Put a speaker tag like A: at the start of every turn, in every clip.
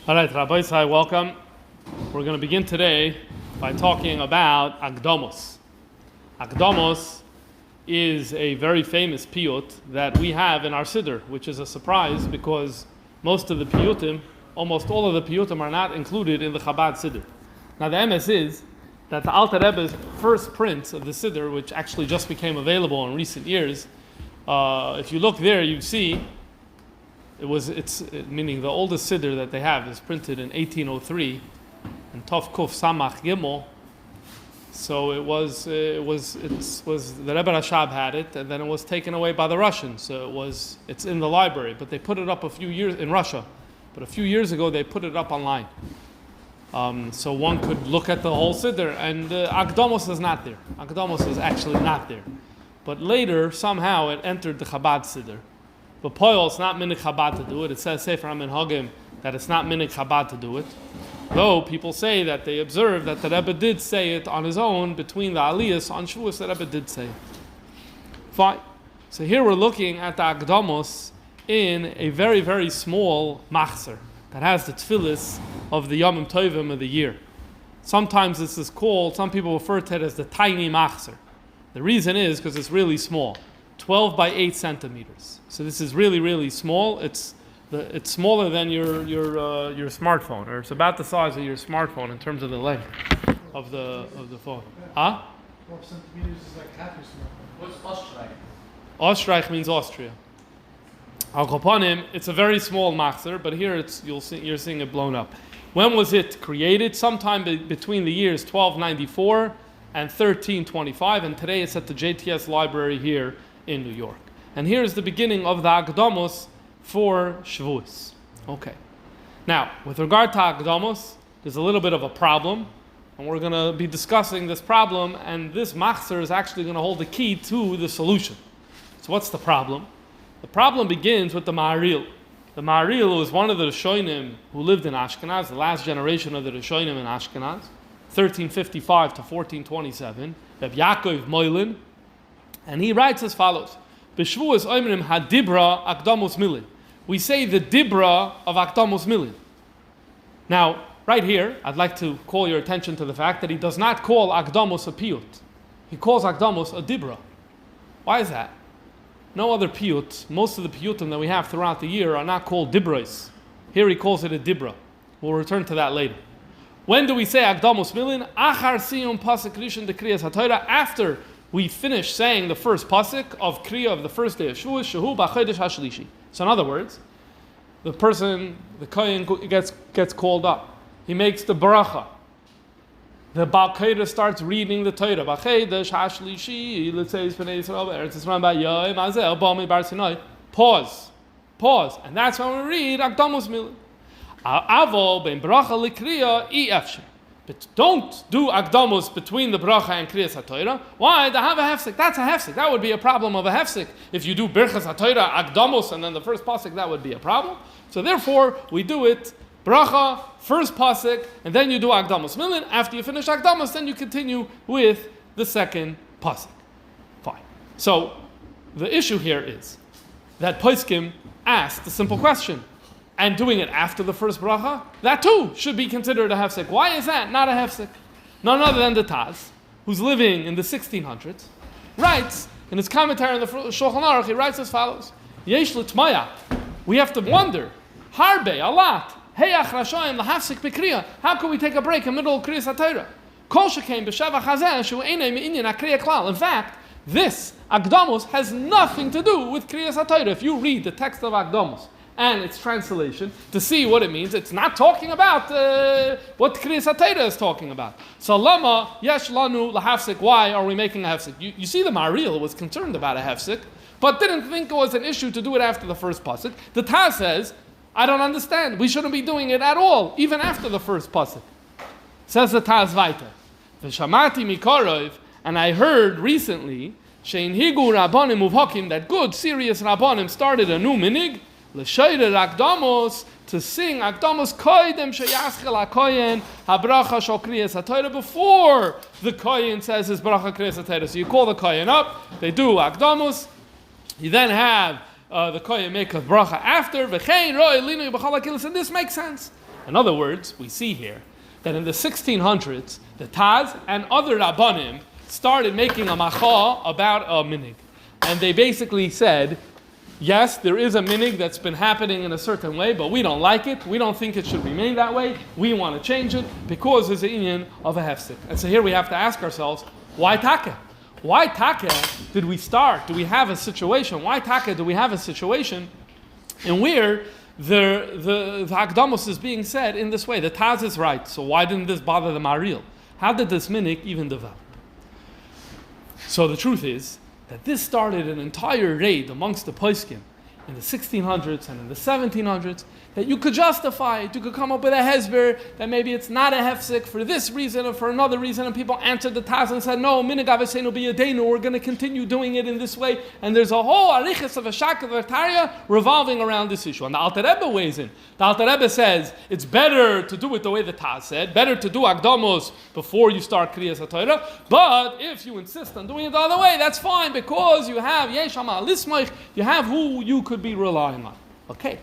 A: All right, Rabbi Sai, welcome. We're going to begin today by talking about Akdamus. Akdamus is a very famous piyut that we have in our siddur, which is a surprise because most of the piyutim, almost all of the piyutim are not included in the Chabad siddur. Now the MS is that the Alter Rebbe's first print of the siddur, which actually just became available in recent years, if you look there, you see meaning the oldest siddur that they have is printed in 1803 in Tov Kuf Samach Gimel. So it was the Rebbe Rashab had it, and then it was taken away by the Russians. So it's in the library, but they put it up a few years in Russia. But a few years ago they put it up online, so one could look at the whole siddur. And Akdamus is not there. Akdamus is actually not there. But later somehow it entered the Chabad siddur. But Poyol, it's not minik Chabad to do it. It says Sefer HaMinhagim that it's not minik Chabad to do it. Though people say that they observe that the Rebbe did say it on his own between the Aliyahs on Shavuos. The Rebbe did say it. Fine. So here we're looking at the Akdamus in a very, very small machzor that has the tefillis of the Yomim Tovim of the year. Sometimes this is called, some people refer to it as the tiny machzor. The reason is because it's really small. 12 by 8 centimeters. So this is really, really small. It's smaller than your smartphone, or it's about the size of your smartphone in terms of the length of the phone.
B: 12 centimeters is like half your smartphone. What's Österreich?
A: Österreich means Austria. Al Kopanim, it's a very small machzor, but here you're seeing it blown up. When was it created? Sometime between the years 1294 and 1325, and today it's at the JTS library here in New York. And here's the beginning of the Akdamus for Shavuos. Okay. Now, with regard to Akdamus, there's a little bit of a problem, and we're going to be discussing this problem, and this machzor is actually going to hold the key to the solution. So what's the problem? The problem begins with the Maharil. The Maharil was one of the Rishonim who lived in Ashkenaz, the last generation of the Rishonim in Ashkenaz, 1355 to 1427, Reb Yaakov Moilin, and he writes as follows: B'Shavuos Oimrim Hadibra Akdamus Milin. We say the Dibra of Akdamus Milin. Now, right here, I'd like to call your attention to the fact that he does not call Akdamus a piyut. He calls Akdamus a Dibra. Why is that? No other piyut, most of the piyutim that we have throughout the year are not called Dibros. Here he calls it a Dibra. We'll return to that later. When do we say Akdamus Milin? Achar siyum pasuk rishon de kriyas haTorah, after we finish saying the first pasuk of Kriya of the first day of Shavuos, Shehu b'chodesh hashlishi. So in other words, the Kohen gets called up. He makes the bracha. The Baal Kodesh starts reading the Torah. B'chodesh hashlishi, let's say Bnei Yisrael Eretz Yisrael b'yom hazeh b'amei bar Sinai. Pause. And that's when we read Akdamus Milin. Avo ben bracha likriya I efsher. But don't do Akdamus between the bracha and Kriyas HaTorah. Why? They have a hefsek. That's a hefsek. That would be a problem of a hefsek. If you do Birchas HaTorah, Akdamus, and then the first pasuk, that would be a problem. So therefore, we do it bracha, first pasuk, and then you do Akdamus Milin. After you finish Akdamus, then you continue with the second pasuk. Fine. So the issue here is that Poskim asked a simple question. And doing it after the first bracha, that too should be considered a hefsek. Why is that not a hefsek? None other than the Taz, who's living in the 1600s, writes in his commentary on the Shulchan Aruch, he writes as follows: Yesh l'tmaya. We have to wonder, harbe, a lot. Heyach rashoyim lahafsek b'kriya. How can we take a break in the middle of Kriyas HaTorah? Kol shekaim b'sheva chazeh shu einay me'inyan hakriya klal. In fact, this Akdamus has nothing to do with Kriyas HaTorah. If you read the text of Akdamus and its translation, to see what it means, it's not talking about what Kriyas HaTorah is talking about. So lama yesh lanu lahafsik. Why are we making a hefsik? You see, the Maharil was concerned about a hefsik, but didn't think it was an issue to do it after the first pasuk. The Taz says, I don't understand. We shouldn't be doing it at all, even after the first pasuk. Says the Taz weiter. V'shamati mikorov, and I heard recently, shein higu rabbanim uvhakim, that good, serious rabbanim started a new minig, l'shayre Akdamus, to sing Akdamus koydem sheyaschel hakoyen habracha shel kriyas haTorah, before the kohen says his bracha kriyas haTorah. So you call the kohen up, they do Akdamus, you then have the kohen make a bracha after, v'chein roi linu b'chal hakilos, and this makes sense. In other words, we see here that in the 1600s, the Taz and other Rabbanim started making a macha about a minig. And they basically said, yes, there is a minig that's been happening in a certain way, but we don't like it. We don't think it should remain that way. We want to change it because there's an inyan of a hefsek. And so here we have to ask ourselves, why take? Why take did we start? Do we have a situation? Why take do we have a situation in where the Akdamus is being said in this way? The Taz is right, so why didn't this bother the Maril? How did this minig even develop? So the truth is that this started an entire raid amongst the poskim in the 1600s and in the 1700s, that you could justify it. You could come up with a hezber that maybe it's not a hefsek for this reason or for another reason, and people answered the Taz and said, no, minig avosenu b'yadeinu, we're going to continue doing it in this way, and there's a whole arichas of a shak of Tarya revolving around this issue. And the Alter Rebbe weighs in. The Alter Rebbe says, it's better to do it the way the Taz said, better to do Akdamus before you start Kriyas HaTorah, but if you insist on doing it the other way, that's fine, because you have Yesh Amal Lismoich, you have who you could be relying on. Okay.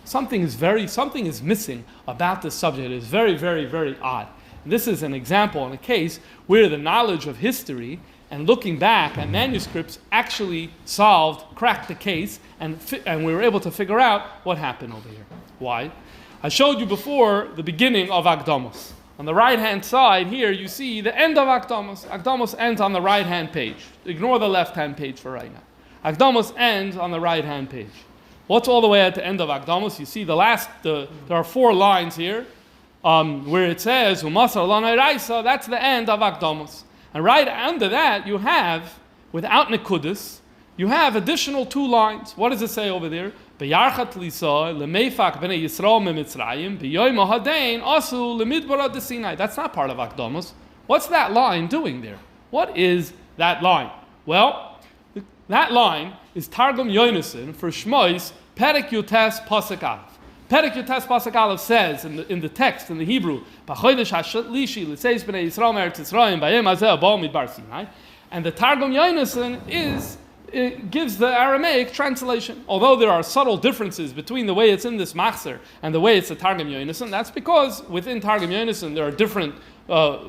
A: Something is missing about this subject. It is very, very, very odd. And this is an example in a case where the knowledge of history and looking back at manuscripts actually cracked the case, and we were able to figure out what happened over here. Why? I showed you before the beginning of Akdamus. On the right-hand side here, you see the end of Akdamus. Akdamus ends on the right-hand page. Ignore the left-hand page for right now. Akdamus ends on the right-hand page. What's all the way at the end of Akdamus? You see there are 4 lines here where it says, Umasar lanai raisa, that's the end of Akdamus. And right under that, you have, without Nekudis, you have additional 2 lines. What does it say over there? B'yarchat lisa lemeifak b'nei Yisrael me'mitzrayim b'yoyim ha'dain asu lemidbara desinai. That's not part of Akdamus. What's that line doing there? What is that line? Well, that line is Targum Yonason for Shmois Perek Yutes Pasuk Aleph. Perek Yutes Pasuk Aleph says in the text, in the Hebrew, B'chodesh hashlishi l'seis b'nei Yisrael me'eretz Yisrael b'yom hazeh haba midbar Sinai, and the Targum Yonason gives the Aramaic translation. Although there are subtle differences between the way it's in this machzor and the way it's the Targum Yonason, that's because within Targum Yonason there are different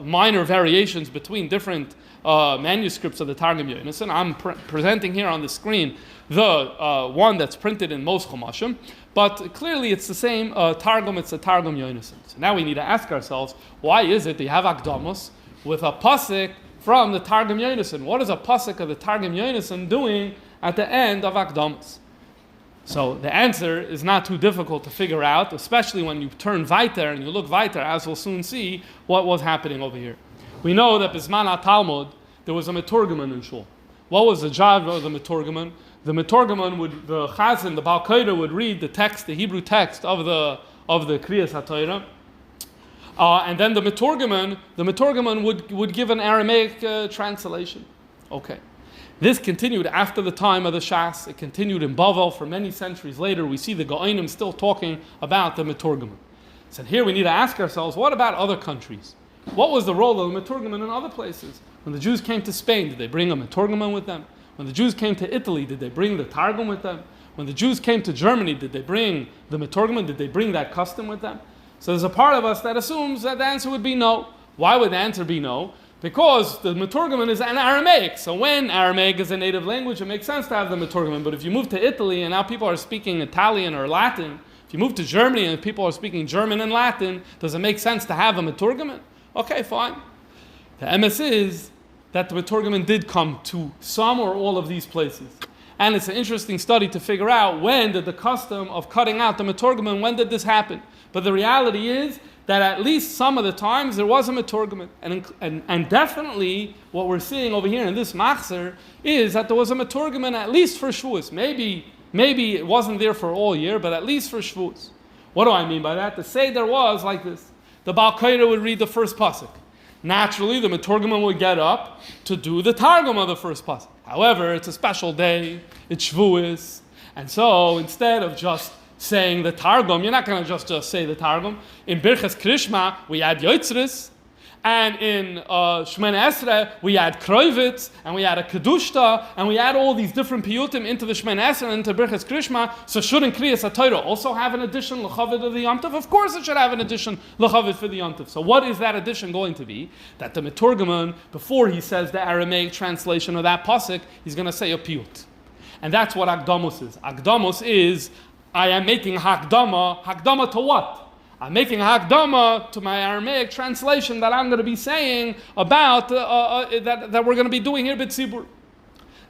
A: minor variations between different manuscripts of the Targum Yonason. I'm presenting here on the screen the one that's printed in most Chumashim, but clearly it's the same Targum, it's the Targum Yonason. So now we need to ask ourselves, why is it they have Akdamus with a pasuk from the Targum Yonason? What is a pasuk of the Targum Yonason doing at the end of Akdamus? So the answer is not too difficult to figure out, especially when you turn weiter and you look weiter, as we'll soon see what was happening over here. We know that Bisman Talmud there was a meturgaman in Shul. What was the job of the meturgaman? The meturgaman the chazan, the Baal Koira would read the text, the Hebrew text of the Kriyas HaTorah, and then the meturgaman would give an Aramaic translation. Okay. This continued after the time of the Shas. It continued in Bavel for many centuries later. We see the Go'anim still talking about the meturgaman. So here we need to ask ourselves, what about other countries? What was the role of the meturgaman in other places? When the Jews came to Spain, did they bring a meturgaman with them? When the Jews came to Italy, did they bring the Targum with them? When the Jews came to Germany, did they bring the meturgaman? Did they bring that custom with them? So there's a part of us that assumes that the answer would be no. Why would the answer be no? Because the meturgaman is an Aramaic. So when Aramaic is a native language, it makes sense to have the meturgaman. But if you move to Italy and now people are speaking Italian or Latin, if you move to Germany and people are speaking German and Latin, does it make sense to have a meturgaman? Okay, fine. The MS is that the meturgaman did come to some or all of these places. And it's an interesting study to figure out when did the custom of cutting out the meturgaman, when did this happen? But the reality is that at least some of the times there was a meturgaman. And definitely what we're seeing over here in this machzor is that there was a meturgaman at least for Shavuos. Maybe it wasn't there for all year, but at least for Shavuos. What do I mean by that? To say there was like this. The Baal Koira would read the first pasuk. Naturally, the meturgaman would get up to do the targum of the first pasuk. However, it's a special day, it's Shavuos, and so instead of just saying the targum, you're not going to just say the targum. In Birchas Krishma, we add yotzris, And in Shemana Esrei, we add Kroivitz, and we add a Kedushta, and we add all these different piyutim into the Shemana Esrei and into Birchas Krishma. So shouldn't Kriyas HaTorah also have an addition, L'chavit of the Yom Tov? Of course it should have an addition, L'chavit for the Yom Tov. So what is that addition going to be? That the Meturgaman, before he says the Aramaic translation of that pasuk, he's going to say a piyut. And that's what Akdamus is. Akdamus is, I am making Hakdama. Hakdama to what? I'm making a hakdama to my Aramaic translation that I'm going to be saying about that we're going to be doing here b'tzibur.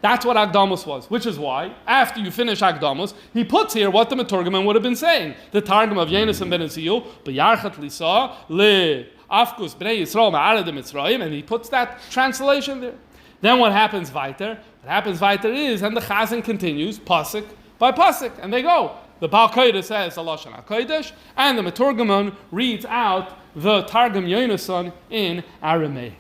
A: That's what Akdamus was, which is why, after you finish Akdamus, he puts here what the Meturgaman would have been saying. The Targum of Yenis and Ben Ezil, b'yarchat lisa le afkus b'nei Yisrael ma'arad Mitzrayim, and he puts that translation there. Then what happens weiter? What happens weiter is, and the Chazan continues, pasuk by pasuk, and they go. The Baal Kodesh says the Lashon HaKodesh, and the Meturgaman reads out the Targum Yonason in Aramaic.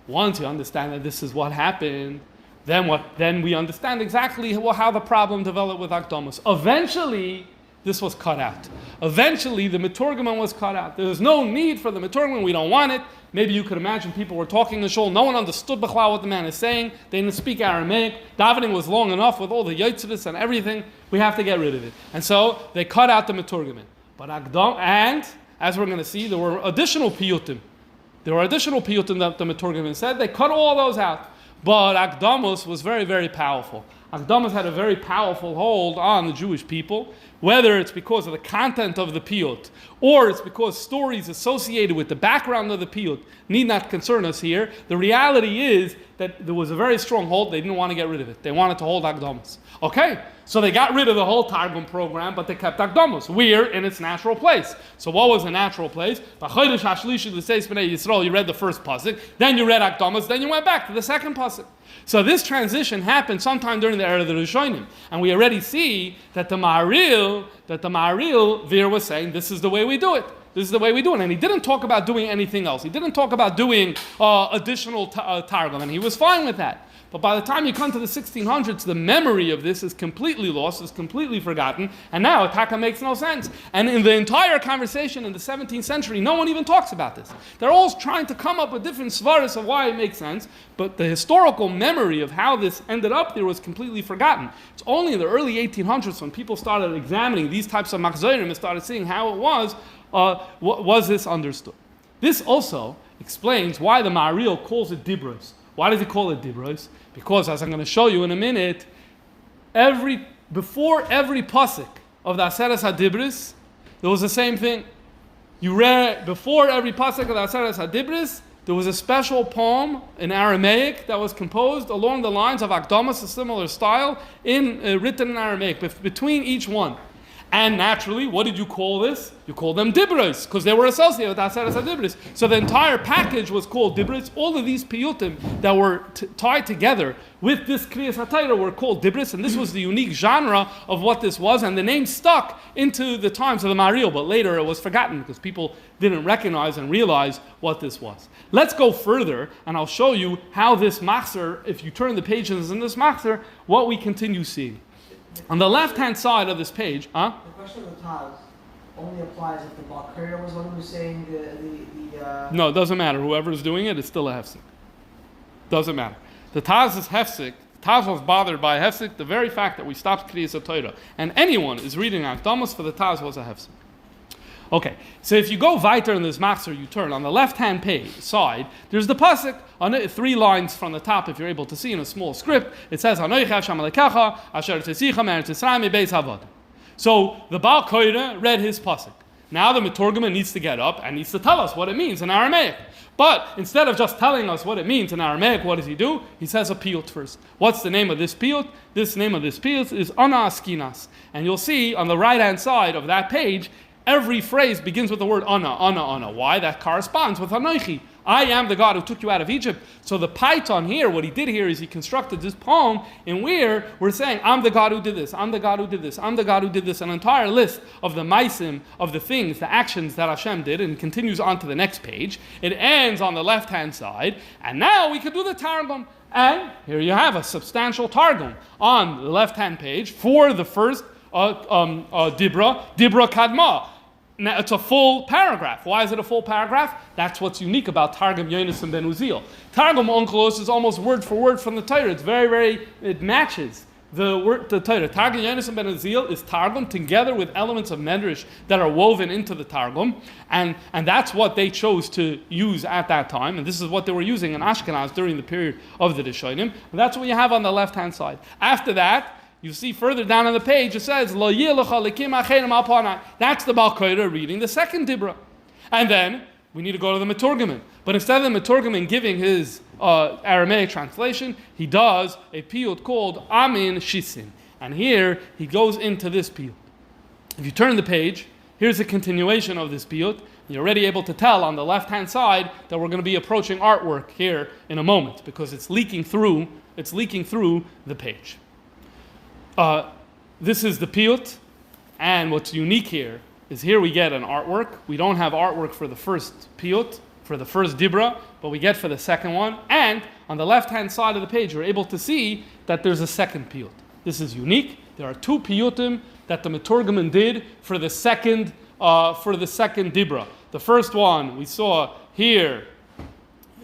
A: Once you understand that this is what happened, then we understand exactly how the problem developed with Akdamus. Eventually, this was cut out. Eventually, the Meturgaman was cut out. There was no need for the Meturgaman. We don't want it. Maybe you could imagine people were talking in shul. No one understood b'chlal what the man is saying. They didn't speak Aramaic. Davening was long enough with all the yotzvus and everything. We have to get rid of it. And so they cut out the Meturgaman. But and as we're going to see, there were additional piyutim. There were additional piyutim that the Meturgaman said. They cut all those out. But Akdamus was very, very powerful. Akdamus had a very powerful hold on the Jewish people, whether it's because of the content of the piyut, or it's because stories associated with the background of the piyut need not concern us here. The reality is that there was a very strong hold. They didn't want to get rid of it. They wanted to hold Akdamus. Okay, so they got rid of the whole Targum program, but they kept Akdamus. We're in its natural place. So what was the natural place? B'chodesh hashlishi l'seis b'nei Yisrael, you read the first pasuk, then you read Akdamus, then you went back to the second pasuk. So this transition happened sometime during the era of the Rishonim, and we already see that the Ma'aril there was saying, this is the way we do it. This is the way we do it. And he didn't talk about doing anything else. He didn't talk about doing additional Targum, and he was fine with that. But by the time you come to the 1600s, the memory of this is completely lost, is completely forgotten, and now Taka makes no sense. And in the entire conversation in the 17th century, no one even talks about this. They're all trying to come up with different svaras of why it makes sense, but the historical memory of how this ended up there was completely forgotten. It's only in the early 1800s when people started examining these types of machzorim and started seeing how it was this understood. This also explains why the Ma'aril calls it Dibros. Why does he call it Dibros? Because, as I'm going to show you in a minute, before every pasuk of the Aseres Hadibros, there was the same thing. You read, before every pasuk of the Aseres Hadibros, there was a special poem in Aramaic that was composed along the lines of Akdamus, a similar style, written in Aramaic, between each one. And naturally, what did you call this? You called them Dibros, because they were associated with Aseres Hadibros. So the entire package was called Dibros. All of these piyutim that were tied together with this Kriyas HaTorah were called Dibros, and this was the unique genre of what this was, and the name stuck into the times of the Ma'aril, but later it was forgotten because people didn't recognize and realize what this was. Let's go further, and I'll show you how this machzor, if you turn the pages in this machzor, what we continue seeing. On the left-hand side of this page,
C: The question of the Taz only applies if the Baal Kodesh was one who was saying the
A: No, it doesn't matter. Whoever's doing it, it's still a hefsek. Doesn't matter. The Taz is hefsek. Taz was bothered by hefsek. The very fact that we stopped Kriyas HaTorah and anyone is reading Akdamus for the Taz was a hefsek. Okay, so if you go weiter in this machzor, you turn on the left-hand side. There's the pasuk on 3 lines from the top. If you're able to see in a small script, it says "Hanoich Hashem Elokecha Asher Tzicha Me'eretz Yisrael Mibeis Havad." So the Baal Kodesh read his pasuk. Now the Meturgaman needs to get up and needs to tell us what it means in Aramaic. But instead of just telling us what it means in Aramaic, what does he do? He says a piyut first. What's the name of this piyut? This name of this piyut is Ana Askinas, and you'll see on the right-hand side of that page. Every phrase begins with the word Ana, Ana, Ana. Why? That corresponds with Anoichi. I am the God who took you out of Egypt. So the Python here, what he did here is he constructed this poem in where we're saying, I'm the God who did this, I'm the God who did this, I'm the God who did this, an entire list of the maisim, of the things, the actions that Hashem did, and continues on to the next page. It ends on the left-hand side, and now we could do the Targum. And here you have a substantial Targum on the left-hand page for the first Dibra Kadma. Now, it's a full paragraph. Why is it a full paragraph? That's what's unique about Targum Yonasan ben Uziel. Targum Onkelos is almost word for word from the Torah. It's it matches the Torah. Targum Yonasan ben Uziel is Targum together with elements of Medrash that are woven into the Targum. And that's what they chose to use at that time. And this is what they were using in Ashkenaz during the period of the Rishonim. And that's what you have on the left-hand side. After that, you see further down on the page, it says, Lo yilecha lekim acherim al panai. That's the Baal Koira reading the second Dibra. And then, we need to go to the Meturgaman. But instead of the Meturgaman giving his Aramaic translation, he does a piyut called Amin Shisin. And here, he goes into this piyut. If you turn the page, here's a continuation of this piyut. You're already able to tell on the left-hand side that we're going to be approaching artwork here in a moment, because it's leaking through the page. This is the piyut, and what's unique here is here we get an artwork. We don't have artwork for the first piyut, for the first dibra, but we get for the second one. And on the left-hand side of the page, you're able to see that there's a second piyut. This is unique. There are two piyutim that the Meturgaman did for the second dibra. The first one we saw here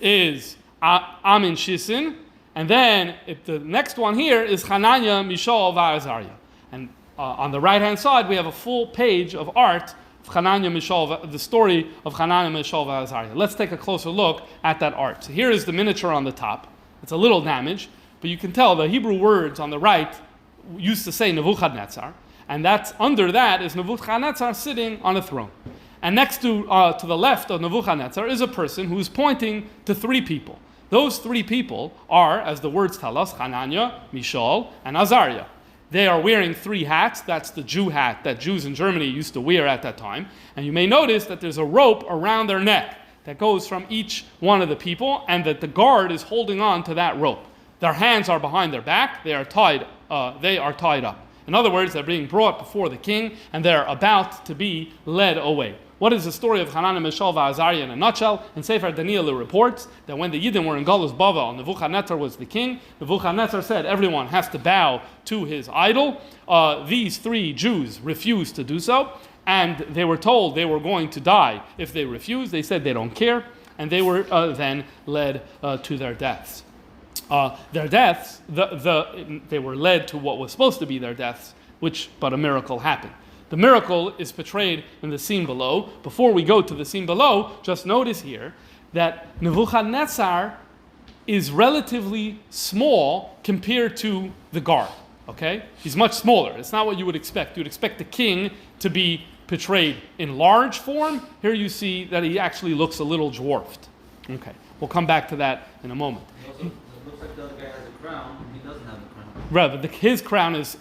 A: is Amin Shisin. And then the next one here is Hananya, Mishael, Azariah. And on the right-hand side, we have a full page of art of Hananya, Mishael, the story of Hananya, Mishael, Azariah. Let's take a closer look at that art. So here is the miniature on the top. It's a little damaged, but you can tell the Hebrew words on the right used to say Nebuchadnezzar, and that's under that is Nebuchadnezzar sitting on a throne. And next to the left of Nebuchadnezzar is a person who is pointing to three people. Those three people are, as the words tell us, Hananya, Mishael, and Azariah. They are wearing three hats. That's the Jew hat that Jews in Germany used to wear at that time. And you may notice that there's a rope around their neck that goes from each one of the people, and that the guard is holding on to that rope. Their hands are behind their back. They are tied up. In other words, they're being brought before the king, and they're about to be led away. What is the story of Hananiah, Mishael, and Azariah in a nutshell? In Sefer Daniel, it reports that when the Yidden were in Galus Bavel, Nebuchadnezzar was the king. Nebuchadnezzar said everyone has to bow to his idol. These three Jews refused to do so, and they were told they were going to die if they refused. They said they don't care, and they were then led to their deaths. Their deaths, they were led to what was supposed to be their deaths, but a miracle happened. The miracle is portrayed in the scene below. Before we go to the scene below, just notice here that Nebuchadnezzar is relatively small compared to the guard. Okay? He's much smaller. It's not what you would expect. You would expect the king to be portrayed in large form. Here you see that he actually looks a little dwarfed. Okay. We'll come back to that in a moment.
D: Also, it looks like the other guy has a crown. He doesn't have a crown.
A: Right, but his crown is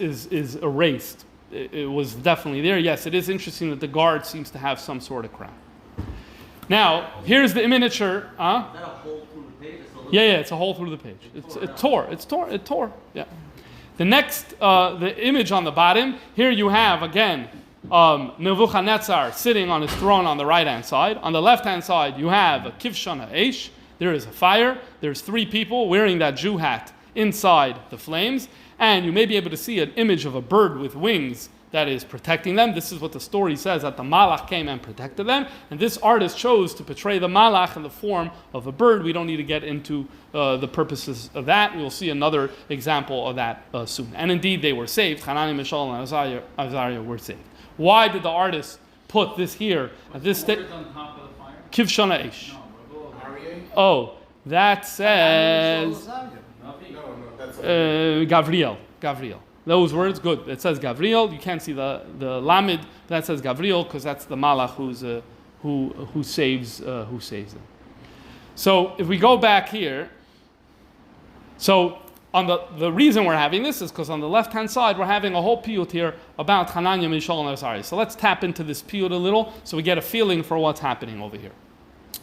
A: erased. It was definitely there. Yes, it is interesting that the guard seems to have some sort of crown. Now, here's the miniature.
D: Is that a hole through the page?
A: Yeah, it's a hole through the page. It tore. Yeah. The next, the image on the bottom, here you have, again, Nebuchadnezzar sitting on his throne on the right-hand side. On the left-hand side, you have a kivshan ha'esh. There is a fire. There's three people wearing that Jew hat inside the flames. And you may be able to see an image of a bird with wings that is protecting them. This is what the story says, that the Malach came and protected them. And this artist chose to portray the Malach in the form of a bird. We don't need to get into the purposes of that. We'll see another example of that soon. And indeed, they were saved. Hananiah, Mishael, and Azariah were saved. Why did the artist put this here at this stage? Kivshana Ish. Oh, that says Gavriel. Those words, good. It says Gavriel. You can't see the Lamed. That says Gavriel because that's the Malach who saves them. So if we go back here, so on the reason we're having this is because on the left-hand side we're having a whole piyut here about Hananiah, Mishael, and Azariah. So let's tap into this piyut a little so we get a feeling for what's happening over here.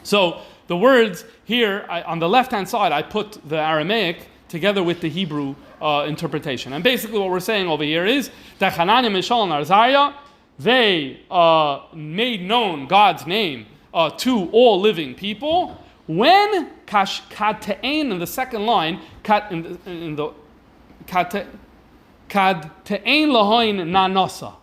A: So the words here on the left-hand side, I put the Aramaic together with the Hebrew interpretation. And basically what we're saying over here is that Hananiah, Mishael, and Azariah, they made known God's name to all living people when Kate'en in the second line, Kate'en lahoin nanasa,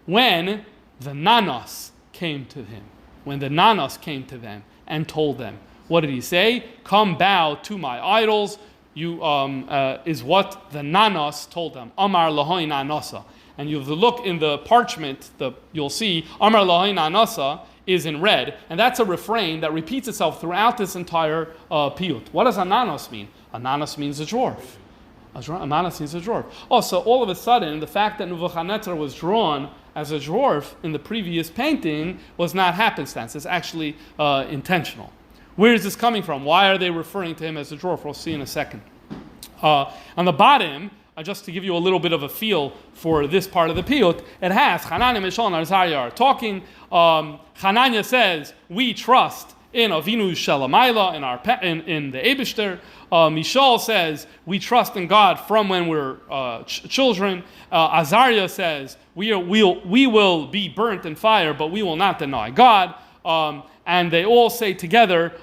A: when the nanos came to him, when the nanos came to them and told them, what did he say? Come bow to my idols. Is what the nanos told them. Amar lahoi nanosa. And you have to look in the parchment, you'll see Amar lahoi nanosa is in red, and that's a refrain that repeats itself throughout this entire piyut. What does ananos mean? Ananos means a dwarf. Ananos means a dwarf. So all of a sudden, the fact that Nebuchadnezzar was drawn as a dwarf in the previous painting was not happenstance. It's actually intentional. Where is this coming from? Why are they referring to him as a dwarf? We'll see in a second. On the bottom, just to give you a little bit of a feel for this part of the piyut, it has Hananiah, Mishael, and Azariah are talking. Hananiah says, we trust in Avinu Shalamayla, in the Eibishter. Mishael says, we trust in God from when we're children. Azariah says, we will be burnt in fire, but we will not deny God. And they all say together,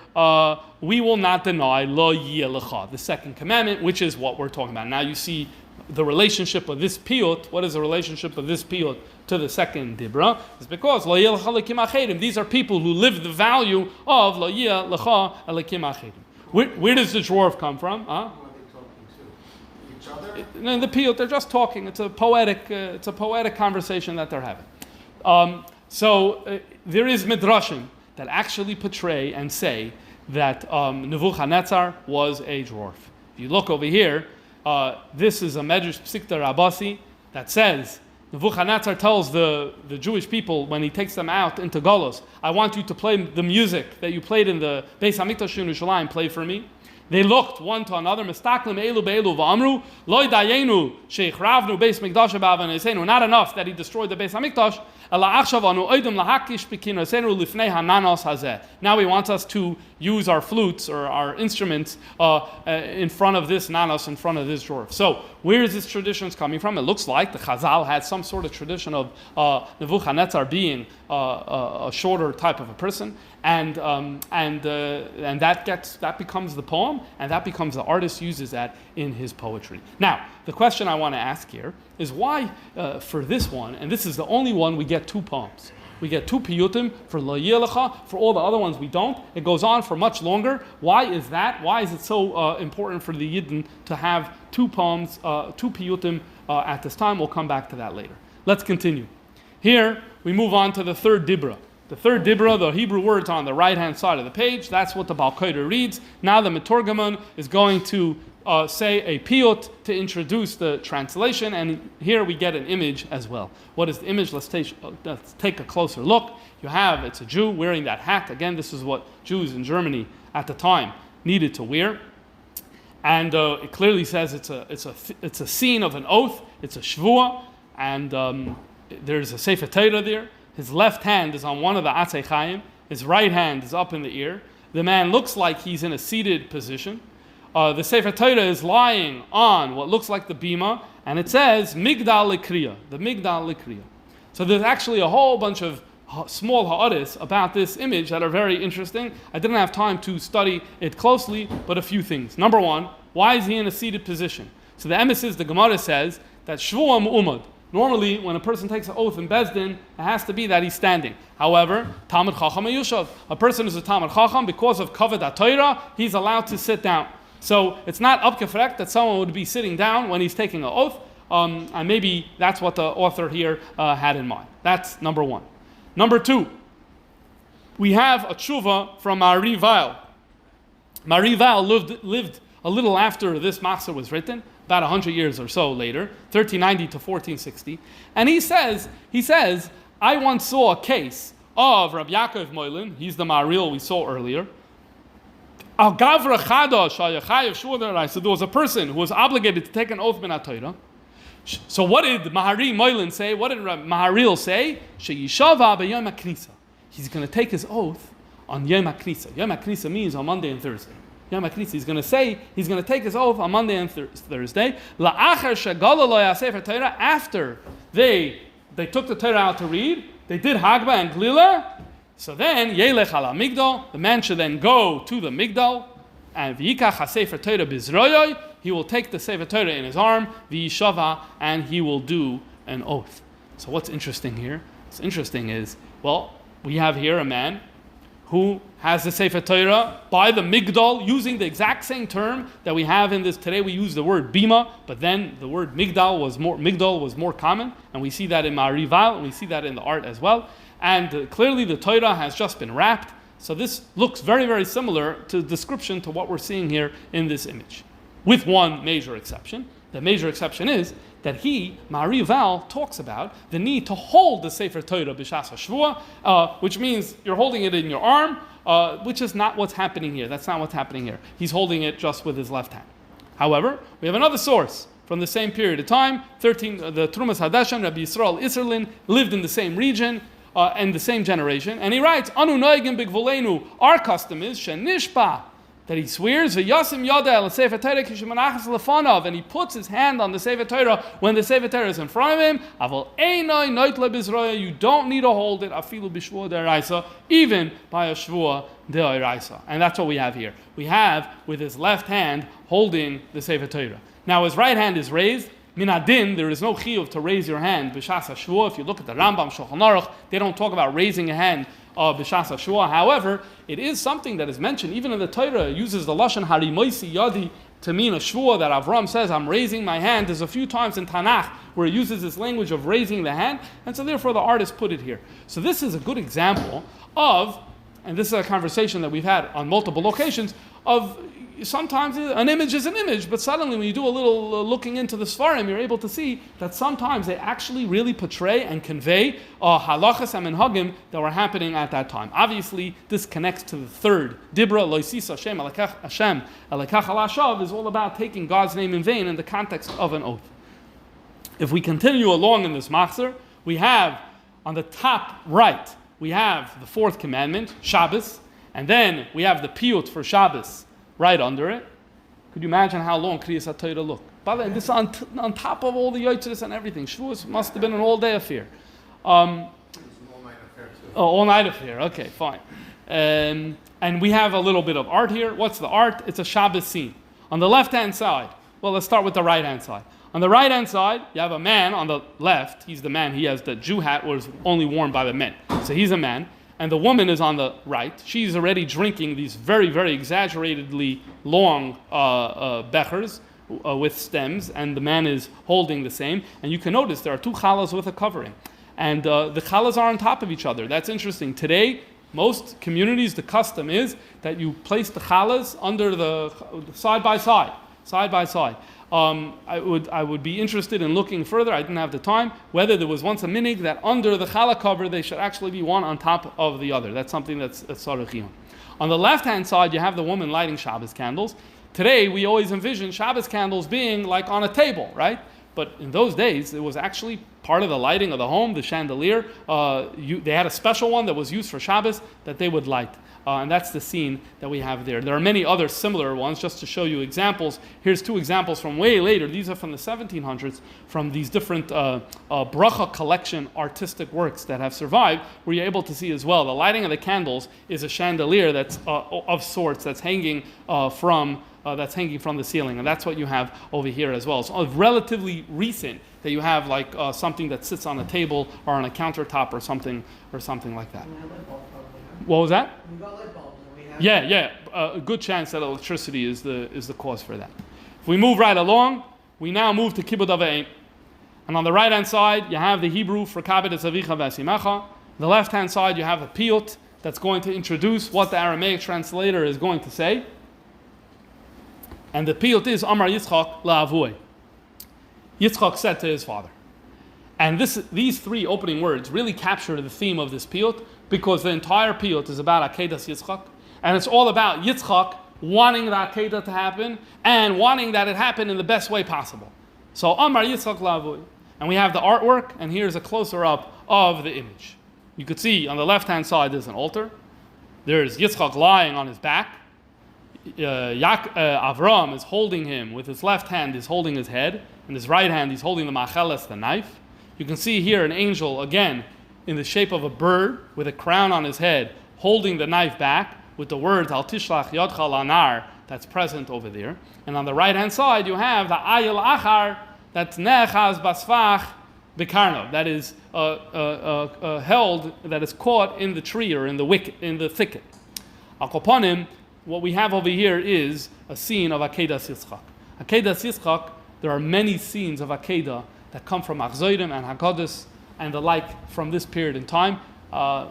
A: we will not deny Lo Yeh Lecha, the second commandment, which is what we're talking about. Now you see the relationship of this piyut. What is the relationship of this piyut to the second dibra? It's because Lo Yeh Lecha Elokim Achedim. These are people who live the value of Lo Yeh Lecha Elokim Achedim. Where does the dwarf come from?
B: Who are they talking to? Each other?
A: In the piyut, they're just talking. It's a poetic conversation that they're having. There is midrashim that actually portray and say that Nebuchadnezzar was a dwarf. If you look over here, this is a Medrash Psikta Rabasi that says, Nebuchadnezzar tells the Jewish people when he takes them out into Golos, I want you to play the music that you played in the Beis HaMikdash in Yerushalayim, play for me. They looked one to another, Mistaklim Elu Be'elu V'amru, Loi Dayenu Sheichravnu Beis Mikdash Ba'avan Eseinu. Not enough that he destroyed the Beis HaMikdash, now he wants us to use our flutes or our instruments in front of this nanos, in front of this dwarf. So where is this tradition coming from? It looks like the Chazal had some sort of tradition of Nebuchadnezzar being a shorter type of a person, and that becomes the poem, and that becomes the artist uses that in his poetry. Now, the question I want to ask here is why for this one, and this is the only one we get two poems. We get two piyutim for Lo Yeh Lecha. For all the other ones we don't. It goes on for much longer. Why is that? Why is it so important for the Yidden to have two poems, two piyutim at this time? We'll come back to that later. Let's continue. Here we move on to the third dibra. The third dibra, the Hebrew words on the right-hand side of the page. That's what the Baal Koder reads. Now the Meturgaman is going to say a piyut to introduce the translation, and here we get an image as well. What is the image? Let's take a closer look. It's a Jew wearing that hat. Again, this is what Jews in Germany at the time needed to wear, and it clearly says it's a scene of an oath. It's a shvua, and there's a Sefer Torah there. His left hand is on one of the Atzei Chaim. His right hand is up in the ear. The man looks like he's in a seated position. The Sefer Torah is lying on what looks like the bima, and it says Migdal Likriya, the Migdal Likriya. So there's actually a whole bunch of small ha'aris about this image that are very interesting. I didn't have time to study it closely, but a few things. Number one, why is he in a seated position? So the emesis, the Gemara says that Shvuah Mu'umad. Normally, when a person takes an oath in Bezdin, it has to be that he's standing. However, Talmud Chacham Yushav, a person who's a Talmud Chacham, because of Kavod HaTorah, he's allowed to sit down. So it's not upgefrekt that someone would be sitting down when he's taking an oath, and maybe that's what the author here had in mind. That's number one. Number two, we have a tshuva from Marival. Marival lived a little after this machzor was written, about 100 years or so later, 1390 to 1460, and he says, I once saw a case of Rabbi Yaakov Moilin, he's the Maril we saw earlier. So there was a person who was obligated to take an oath min HaTorah. So what did Mahari Moilin say? What did Maharil say? Sheyishava b'yom HaKnisa. He's going to take his oath on Yom HaKnisa. Yom HaKnisa means on Monday and Thursday. Yom HaKnisa, he's going to take his oath on Monday and Thursday. After they took the Torah out to read, they did Hagba and Glila. So then, Yelech ala Migdal, the man should then go to the Migdal, and V'yikach ha-Sefer Torah b'Zroyoi, he will take the Sefer Torah in his arm, V'yishava, and he will do an oath. So what's interesting here? What's interesting is, well, we have here a man who has the Sefer Torah by the Migdal, using the exact same term that we have in this. Today we use the word Bima, but then the word Migdal was more common, and we see that in Ma'arival, and we see that in the art as well. And clearly the Torah has just been wrapped, so this looks very, very similar to the description to what we're seeing here in this image, with one major exception. The major exception is that Ma'arival, talks about the need to hold the Sefer Torah b'shas Shavuos, which means you're holding it in your arm, which is not what's happening here. That's not what's happening here. He's holding it just with his left hand. However, we have another source from the same period of time, the Trumas Hadashan, Rabbi Yisrael Isserlin, lived in the same region, and the same generation, and he writes, Anu noigim b'gvolenu, our custom is, shenishpa, that he swears, v'yasim yada el sefer Torah kishemanachas lefanav, and he puts his hand on the Sefer Torah when the Sefer Torah is in front of him. Aval einay noitle b'zroya, you don't need to hold it, afilu b'shvua de'oraisa, even by a shvua de'oraisa. And that's what we have here. We have with his left hand holding the Sefer Torah. Now his right hand is raised. Minadin, there is no chiyuv to raise your hand b'shas hashvua. If you look at the Rambam, Shulchan Aruch, they don't talk about raising a hand b'shas hashvua. However, it is something that is mentioned even in the Torah. It uses the lashon harimoisi yadi to mean a shvua, that Avram says, I'm raising my hand. There's a few times in Tanakh where it uses this language of raising the hand, and so therefore the artist put it here. So this is a good example of, and this is a conversation that we've had on multiple occasions, of sometimes an image is an image, but suddenly when you do a little looking into the Sfarim, you're able to see that sometimes they actually really portray and convey halachas and minhagim that were happening at that time. Obviously, this connects to the third. Dibra loisis Hashem alekach halashav is all about taking God's name in vain in the context of an oath. If we continue along in this machzor, we have on the top right, we have the fourth commandment, Shabbos, and then we have the piyut for Shabbos right under it. Could you imagine how long Kriyas HaTorah looked? By the way, this is on top of all the yotzes and everything. Shavuos must have been an all-day affair.
B: It's an all-night affair too.
A: Oh, all-night affair. Okay, fine. And we have a little bit of art here. What's the art? It's a Shabbos scene. On the left-hand side, well, let's start with the right-hand side. On the right-hand side, you have a man on the left. He's the man. He has the Jew hat, was only worn by the men. So he's a man. And the woman is on the right. She's already drinking these very, very exaggeratedly long bechers with stems, and the man is holding the same. And you can notice there are two challahs with a covering. And the challahs are on top of each other. That's interesting. Today, most communities, the custom is that you place the challahs under the side by side. I would be interested in looking further. I didn't have the time. Whether there was once a minig that under the challah cover they should actually be one on top of the other. That's something that's sarachiyun. On the left-hand side, you have the woman lighting Shabbos candles. Today, we always envision Shabbos candles being like on a table, right? But in those days, it was actually part of the lighting of the home, the chandelier. They had a special one that was used for Shabbos that they would light. And that's the scene that we have there. There are many other similar ones, just to show you examples. Here's two examples from way later. These are from the 1700s, from these different bracha collection artistic works that have survived, where you're able to see as well. The lighting of the candles is a chandelier that's of sorts that's hanging from the ceiling, and that's what you have over here as well. So relatively recent that you have like something that sits on a table or on a countertop or something like that. What was that?
C: We got light bulbs. And we have
A: Yeah. A good chance that electricity is the cause for that. If we move right along, we now move to Kibbud Avayim. And on the right-hand side, you have the Hebrew for Kabed es Avicha v'Asimecha. On the left-hand side, you have a piyut that's going to introduce what the Aramaic translator is going to say. And the piyut is Amar Yitzchak la'avui. Yitzchak said to his father. And these three opening words really capture the theme of this piyut, because the entire piyut is about Akedas Yitzchak, and it's all about Yitzchak wanting the Akedah to happen and wanting that it happen in the best way possible. So Amar Yitzchak la'avui. And we have the artwork, and here's a closer up of the image. You could see on the left-hand side there's an altar. There's Yitzchak lying on his back. Avram is holding him with his left hand, he's holding his head, and his right hand he's holding the macheles, the knife. You can see here an angel again in the shape of a bird with a crown on his head, holding the knife back with the words Al Tishlach Yodcha Lanar that's present over there. And on the right hand side you have the Ayil Achar that's Nechaz Basfach bekarno, that is held, that is caught in the tree or in the thicket. Al kopanim, what we have over here is a scene of Akedas Yitzchak. Akedas Yitzchak, there are many scenes of Akedah that come from machzorim and Haggadus and the like from this period in time.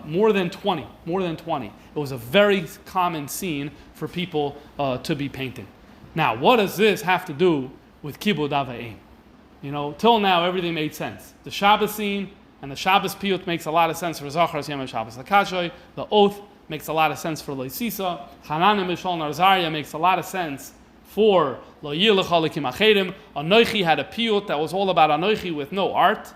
A: More than 20. It was a very common scene for people to be painting. Now, what does this have to do with Kibud Av Va'em? Till now everything made sense. The Shabbos scene and the Shabbos piyut makes a lot of sense for Zachar Yom Shabbos Lakashoy. The oath makes a lot of sense for Leisisa. Hananim Mishal Narzaria makes a lot of sense for Lo Yilachal Likim Achedim. Anoichi had a piyut that was all about Anoichi with no art.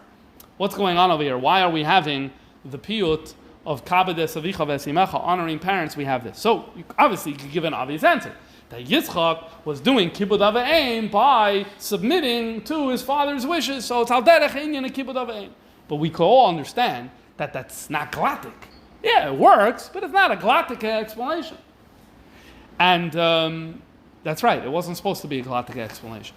A: What's going on over here? Why are we having the piyut of Kabedes Avicha Vesimecha, honoring parents? We have this. So obviously you could give an obvious answer. That Yitzchak was doing Kibud Av Va'em by submitting to his father's wishes. So it's Al Derech Inyan and Kibud Av Va'em. But we could all understand that that's not glottic. Yeah, it works, but it's not a glottic explanation. And that's right, it wasn't supposed to be a glottic explanation.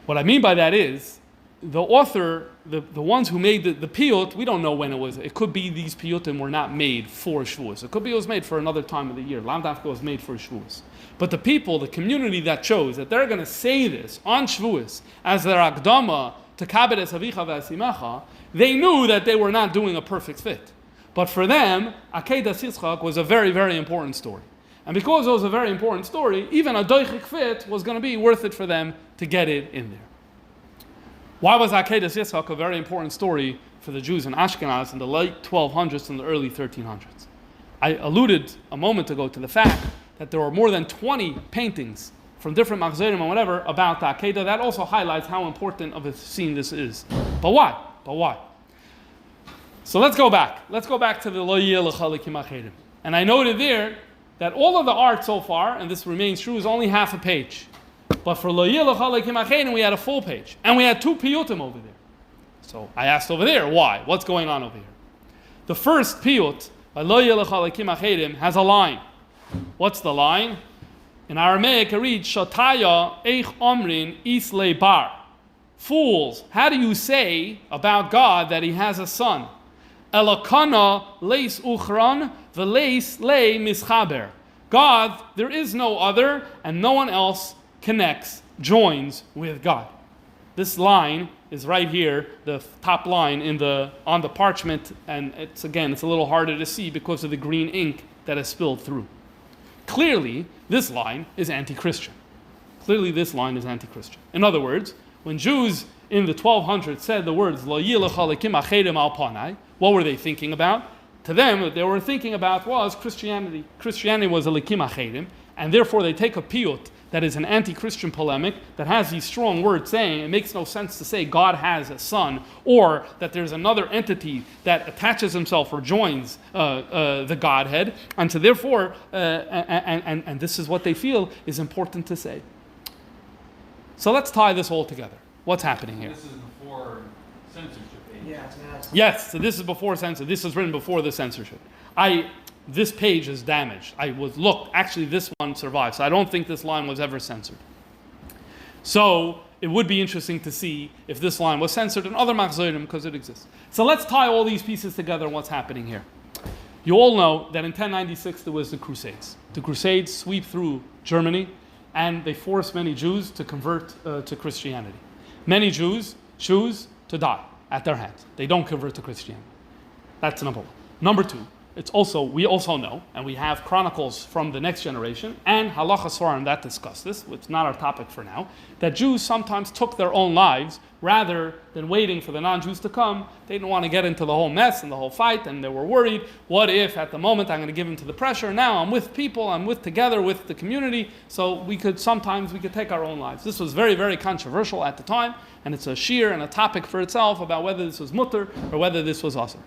A: What I mean by that is, the author, the ones who made the piyut, we don't know when it was. It could be these piyutim were not made for Shavuos. It could be it was made for another time of the year. Lam Dafka was made for Shavuos. But the people, the community that chose that they're going to say this on Shavuos as their Akdama to Kabedes Avicha V'Asimecha, they knew that they were not doing a perfect fit. But for them, Akedas Yitzchak was a very, very important story. And because it was a very important story, even a doichik fit was going to be worth it for them to get it in there. Why was Akedas Yitzchak a very important story for the Jews in Ashkenaz in the late 1200s and the early 1300s? I alluded a moment ago to the fact that there were more than 20 paintings from different machzorim and whatever about the Akedah. That also highlights how important of a scene this is. But why? So let's go back. Let's go back to the Lo Yeh Lecha Likim Achedim. And I noted there that all of the art so far, and this remains true, is only half a page. But for Lo Yeh Lecha Likim Achedim, we had a full page. And we had 2 piyutim over there. So I asked over there, why? What's going on over here? The first piyut, by Lo Yeh Lecha Likim Achedim, has a line. What's the line? In Aramaic, it reads, Shataya Eich Omrin Isle Bar. Fools, how do you say about God that he has a son? Elokana leis uchran v'leis le mischaber. God, there is no other, and no one else connects, joins with God. This line is right here, the top line on the parchment, and it's a little harder to see because of the green ink that is spilled through. Clearly, this line is anti-Christian. In other words, when Jews in the 1200s said the words Lo Yeh Lecha Likim Achedim Al Panai, what were they thinking about? To them, what they were thinking about was Christianity. Christianity was a Likim Achedim, and therefore they take a piyut that is an anti-Christian polemic that has these strong words saying it makes no sense to say God has a son, or that there's another entity that attaches himself or joins the Godhead, and so therefore, and this is what they feel is important to say. So let's tie this all together. What's happening here?
D: This is before censorship.
A: Yes, so this is before censorship. This is written before the censorship. This page is damaged. Actually this one survived, so I don't think this line was ever censored. So it would be interesting to see if this line was censored in other machzorim because it exists. So let's tie all these pieces together and what's happening here. You all know that in 1096 there was the Crusades. The Crusades sweep through Germany and they force many Jews to convert to Christianity. Many Jews choose to die at their hands. They don't convert to Christianity. That's number one. Number two, we also know, and we have chronicles from the next generation, and halacha svarim that discuss this, which is not our topic for now, that Jews sometimes took their own lives rather than waiting for the non-Jews to come. They didn't want to get into the whole mess and the whole fight, and they were worried, what if at the moment I'm going to give in to the pressure, now I'm with people, together with the community, so we could take our own lives. This was very, very controversial at the time, and it's a shir and a topic for itself about whether this was mutter or whether this was asr.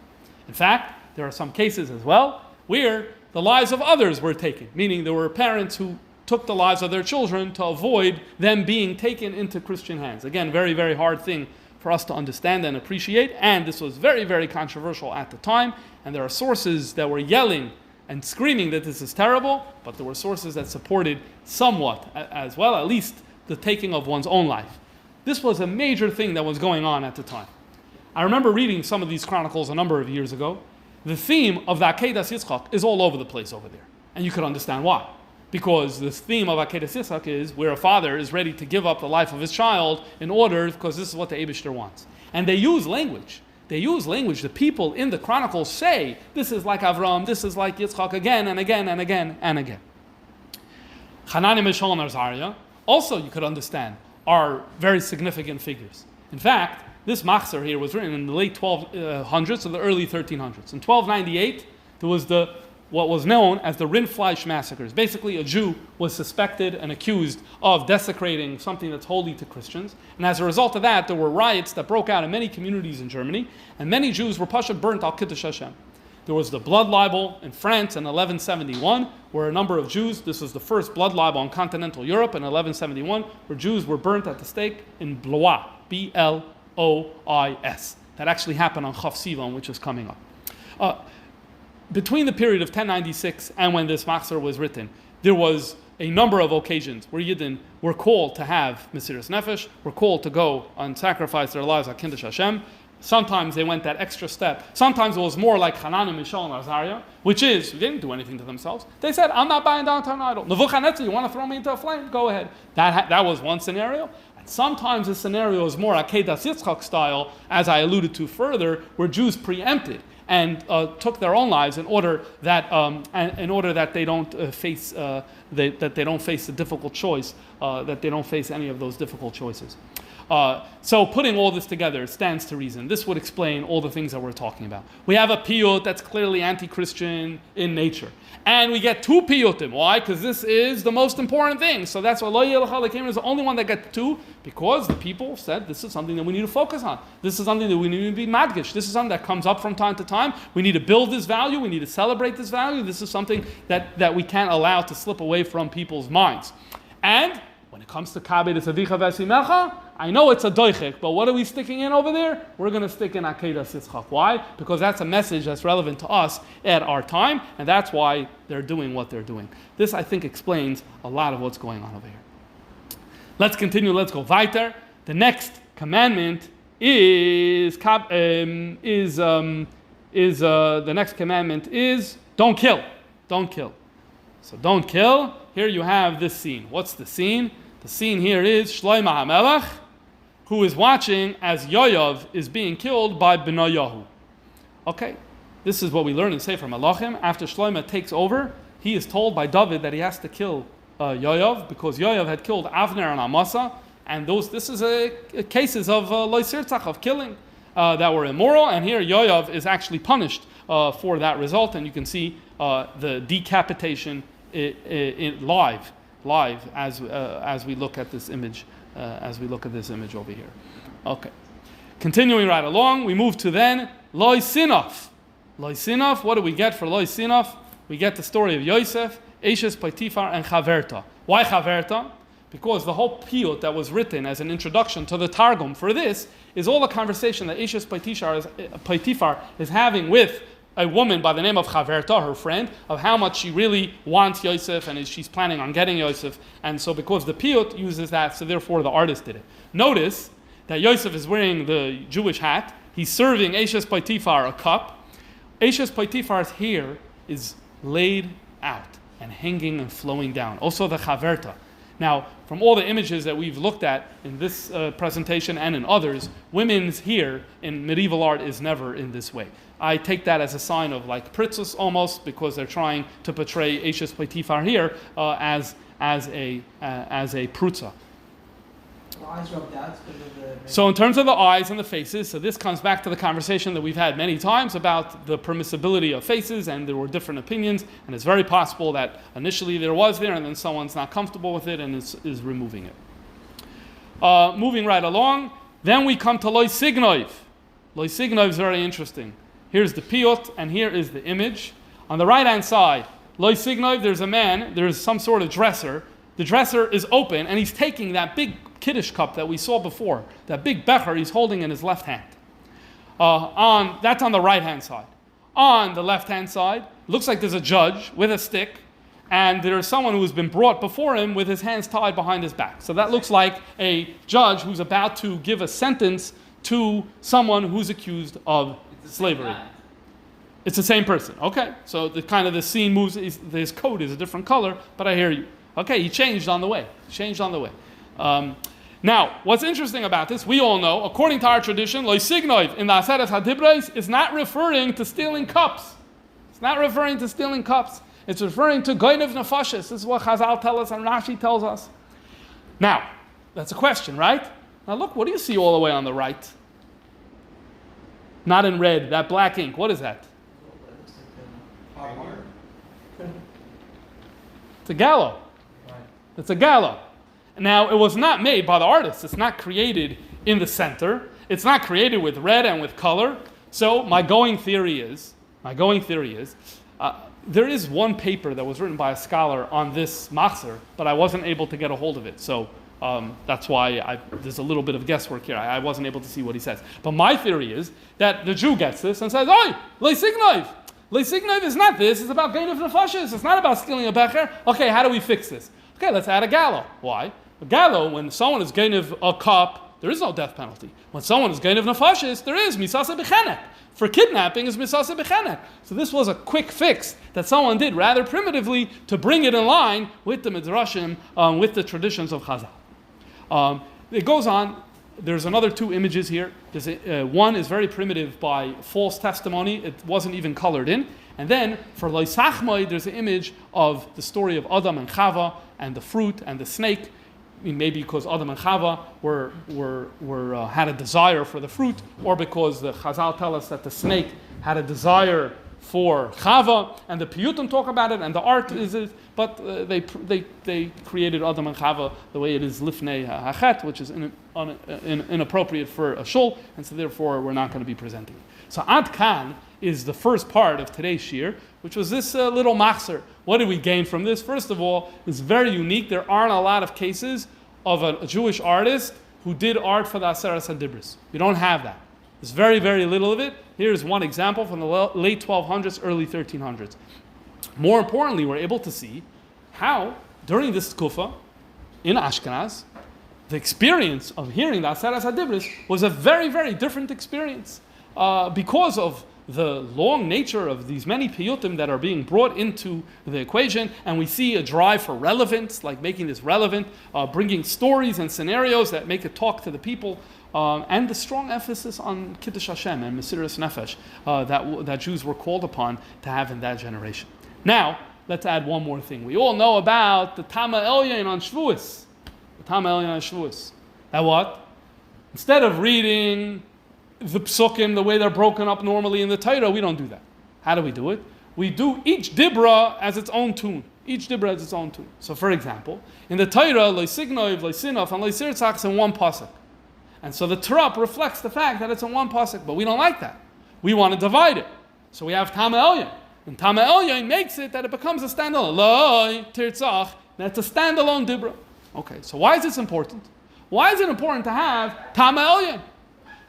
A: In fact, there are some cases as well where the lives of others were taken, meaning there were parents who took the lives of their children to avoid them being taken into Christian hands. Again, very, very hard thing for us to understand and appreciate, and this was very, very controversial at the time, and there are sources that were yelling and screaming that this is terrible, but there were sources that supported somewhat as well, at least the taking of one's own life. This was a major thing that was going on at the time. I remember reading some of these chronicles a number of years ago. The theme of the Akedas Yitzchak is all over the place over there. And you could understand why. Because the theme of Akedas Yitzchak is where a father is ready to give up the life of his child in order, because this is what the Eibishter wants. And they use language. The people in the chronicles say, this is like Avram, this is like Yitzchak again and again and again and again. Hanani, Mishael, and Azariah, also you could understand, are very significant figures. In fact, this machzor here was written in the late 1200s or the early 1300s. In 1298, there was what was known as the Rindfleisch massacres. Basically, a Jew was suspected and accused of desecrating something that's holy to Christians. And as a result of that, there were riots that broke out in many communities in Germany, and many Jews were pasha burnt al Kiddush Hashem. There was the blood libel in France in 1171, where a number of Jews, this was the first blood libel in continental Europe in 1171, where Jews were burnt at the stake in Blois, B-L-O-I-S. That actually happened on Chav Sivan, which is coming up. Between the period of 1096 and when this machzor was written, there was a number of occasions where Yidden were called to have Mesiras Nefesh, were called to go and sacrifice their lives at Kiddush Hashem. Sometimes they went that extra step. Sometimes it was more like Hanani, Mishael, and Azariah, which is, they didn't do anything to themselves. They said, I'm not buying down to an idol. Nebuchadnezzar, you want to throw me into a flame? Go ahead. That was one scenario. And sometimes the scenario is more Akedas Yitzchak style, as I alluded to further, where Jews preempted and took their own lives in order that they don't face that they don't face a difficult choice, that they don't face any of those difficult choices. So putting all this together, it stands to reason. This would explain all the things that we're talking about. We have a piyut that's clearly anti-Christian in nature. And we get two piyutim. Why? Because this is the most important thing. So that's why Lo Yelech Aleichem is the only one that gets two, because the people said this is something that we need to focus on. This is something that we need to be madgish. This is something that comes up from time to time. We need to build this value. We need to celebrate this value. This is something that we can't allow to slip away from people's minds. And when it comes to Kabed Tzadicha V'Esimecha, I know it's a doichik, but what are we sticking in over there? We're going to stick in Akedas Yitzchak. Why? Because that's a message that's relevant to us at our time, and that's why they're doing what they're doing. This, I think, explains a lot of what's going on over here. Let's continue. Let's go weiter. The next commandment is don't kill. Don't kill. So don't kill. Here you have this scene. What's the scene? The scene here is Shlomo HaMelech, who is watching as Yoav is being killed by Benayahu. Okay, this is what we learn in Sefer Malachim. After Shlomo takes over, he is told by David that he has to kill Yoav, because Yoav had killed Avner and Amasa, and this is cases of Lo Sirtzach, of killing that were immoral, and here Yoav is actually punished for that result, and you can see the decapitation live as we look at this image, over here. Okay, continuing right along, we move to then Loi Sinaf. Loi Sinaf. What do we get for Loi Sinaf? We get the story of Yosef, Ashes, Potifar, and Chaverta. Why Chaverta? Because the whole piyut that was written as an introduction to the Targum for this is all the conversation that Ashes Potifar is having with a woman by the name of Chaverta, her friend, of how much she really wants Yosef and she's planning on getting Yosef. And so because the piyut uses that, so therefore the artist did it. Notice that Yosef is wearing the Jewish hat. He's serving Ashes Potifar a cup. Ashes Potifar's hair is laid out and hanging and flowing down. Also the Chaverta. Now, from all the images that we've looked at in this presentation and in others, women's hair in medieval art is never in this way. I take that as a sign of like princess almost, because they're trying to portray Ashes Potifar here as a prutza.
C: The eyes rubbed out.
A: So in terms of the eyes and the faces, so this comes back to the conversation that we've had many times about the permissibility of faces, and there were different opinions, and it's very possible that initially there was there, and then someone's not comfortable with it and is removing it. Moving right along, then we come to Loi Signov. Loi Signov is very interesting. Here's the piyut, and here is the image. On the right-hand side, Loi Signov, there's a man, there's some sort of dresser. The dresser is open, and he's taking that big Kiddush cup that we saw before, that big becher he's holding in his left hand. That's on the right-hand side. On the left-hand side, looks like there's a judge with a stick, and there's someone who's been brought before him with his hands tied behind his back. So that looks like a judge who's about to give a sentence to someone who's accused of slavery. It's the same person. Okay, so the scene moves. His coat is a different color, but I hear you. Okay, he changed on the way. Now, what's interesting about this, we all know, according to our tradition, Lo Signov in the Aseres Hadibros is not referring to stealing cups. It's not referring to stealing cups. It's referring to Goynev Nefashis. This is what Chazal tell us and Rashi tells us. Now, that's a question, right? Now look, what do you see all the way on the right? Not in red, that black ink. What is that? It's a gallows. It's a gallows. Now, it was not made by the artist. It's not created in the center. It's not created with red and with color. So my going theory is, there is one paper that was written by a scholar on this machzor, but I wasn't able to get a hold of it. So that's why there's a little bit of guesswork here. I wasn't able to see what he says. But my theory is that the Jew gets this and says, "Oi, Lo Signov. Lo Signov is not this. It's about Goynev Nefashis. It's not about stealing a becher. Okay, how do we fix this? Okay, let's add a gallows. Why? A gallows, when someone is Goynev a cup, there is no death penalty. When someone is Goynev Nefashis, there is misasa b'chenek. For kidnapping is misasa b'chenek. So this was a quick fix that someone did rather primitively to bring it in line with the midrashim, with the traditions of Chazal. It goes on. There's another two images here. One is very primitive by false testimony. It wasn't even colored in. And then for Lo Sachmai, there's an image of the story of Adam and Chava and the fruit and the snake. Maybe because Adam and Chava had a desire for the fruit, or because the Chazal tell us that the snake had a desire for Chava, and the Piyutim talk about it, and the art is it. But they created Adam and Chava the way it is Lifnei Hachet, which is inappropriate for a shul, and so therefore we're not going to be presenting it. So Ad Kan is the first part of today's shir, which was this little machzor. What did we gain from this? First of all, it's very unique. There aren't a lot of cases of a Jewish artist who did art for the Aseres Hadibros. We don't have that. There's very, very little of it. Here's one example from the late 1200s, early 1300s. More importantly, we're able to see how, during this Kufa, in Ashkenaz, the experience of hearing the Aseres Hadibros was a very, very different experience because of the long nature of these many piyutim that are being brought into the equation, and we see a drive for relevance, like making this relevant, bringing stories and scenarios that make it talk to the people, and the strong emphasis on Kiddush Hashem and Mesiras Nefesh that Jews were called upon to have in that generation. Now, let's add one more thing. We all know about the Tama Elyon on Shavuos. The Tama Elyon on Shavuos. That what? Instead of reading the psukim, the way they're broken up normally in the Torah, we don't do that. How do we do it? We do each dibra as its own tune. Each dibra has its own tune. So for example, in the Torah, Lo Signov, Lo Sinaf, and Lo Sirtzach is in one pasuk. And so the Torah reflects the fact that it's in one pasuk, but we don't like that. We want to divide it. So we have Tama Elyon. And Tama Elyon makes it that it becomes a standalone. Lo Tirtzach, that's a standalone dibra. Okay, so why is this important? Why is it important to have Tama Elyon?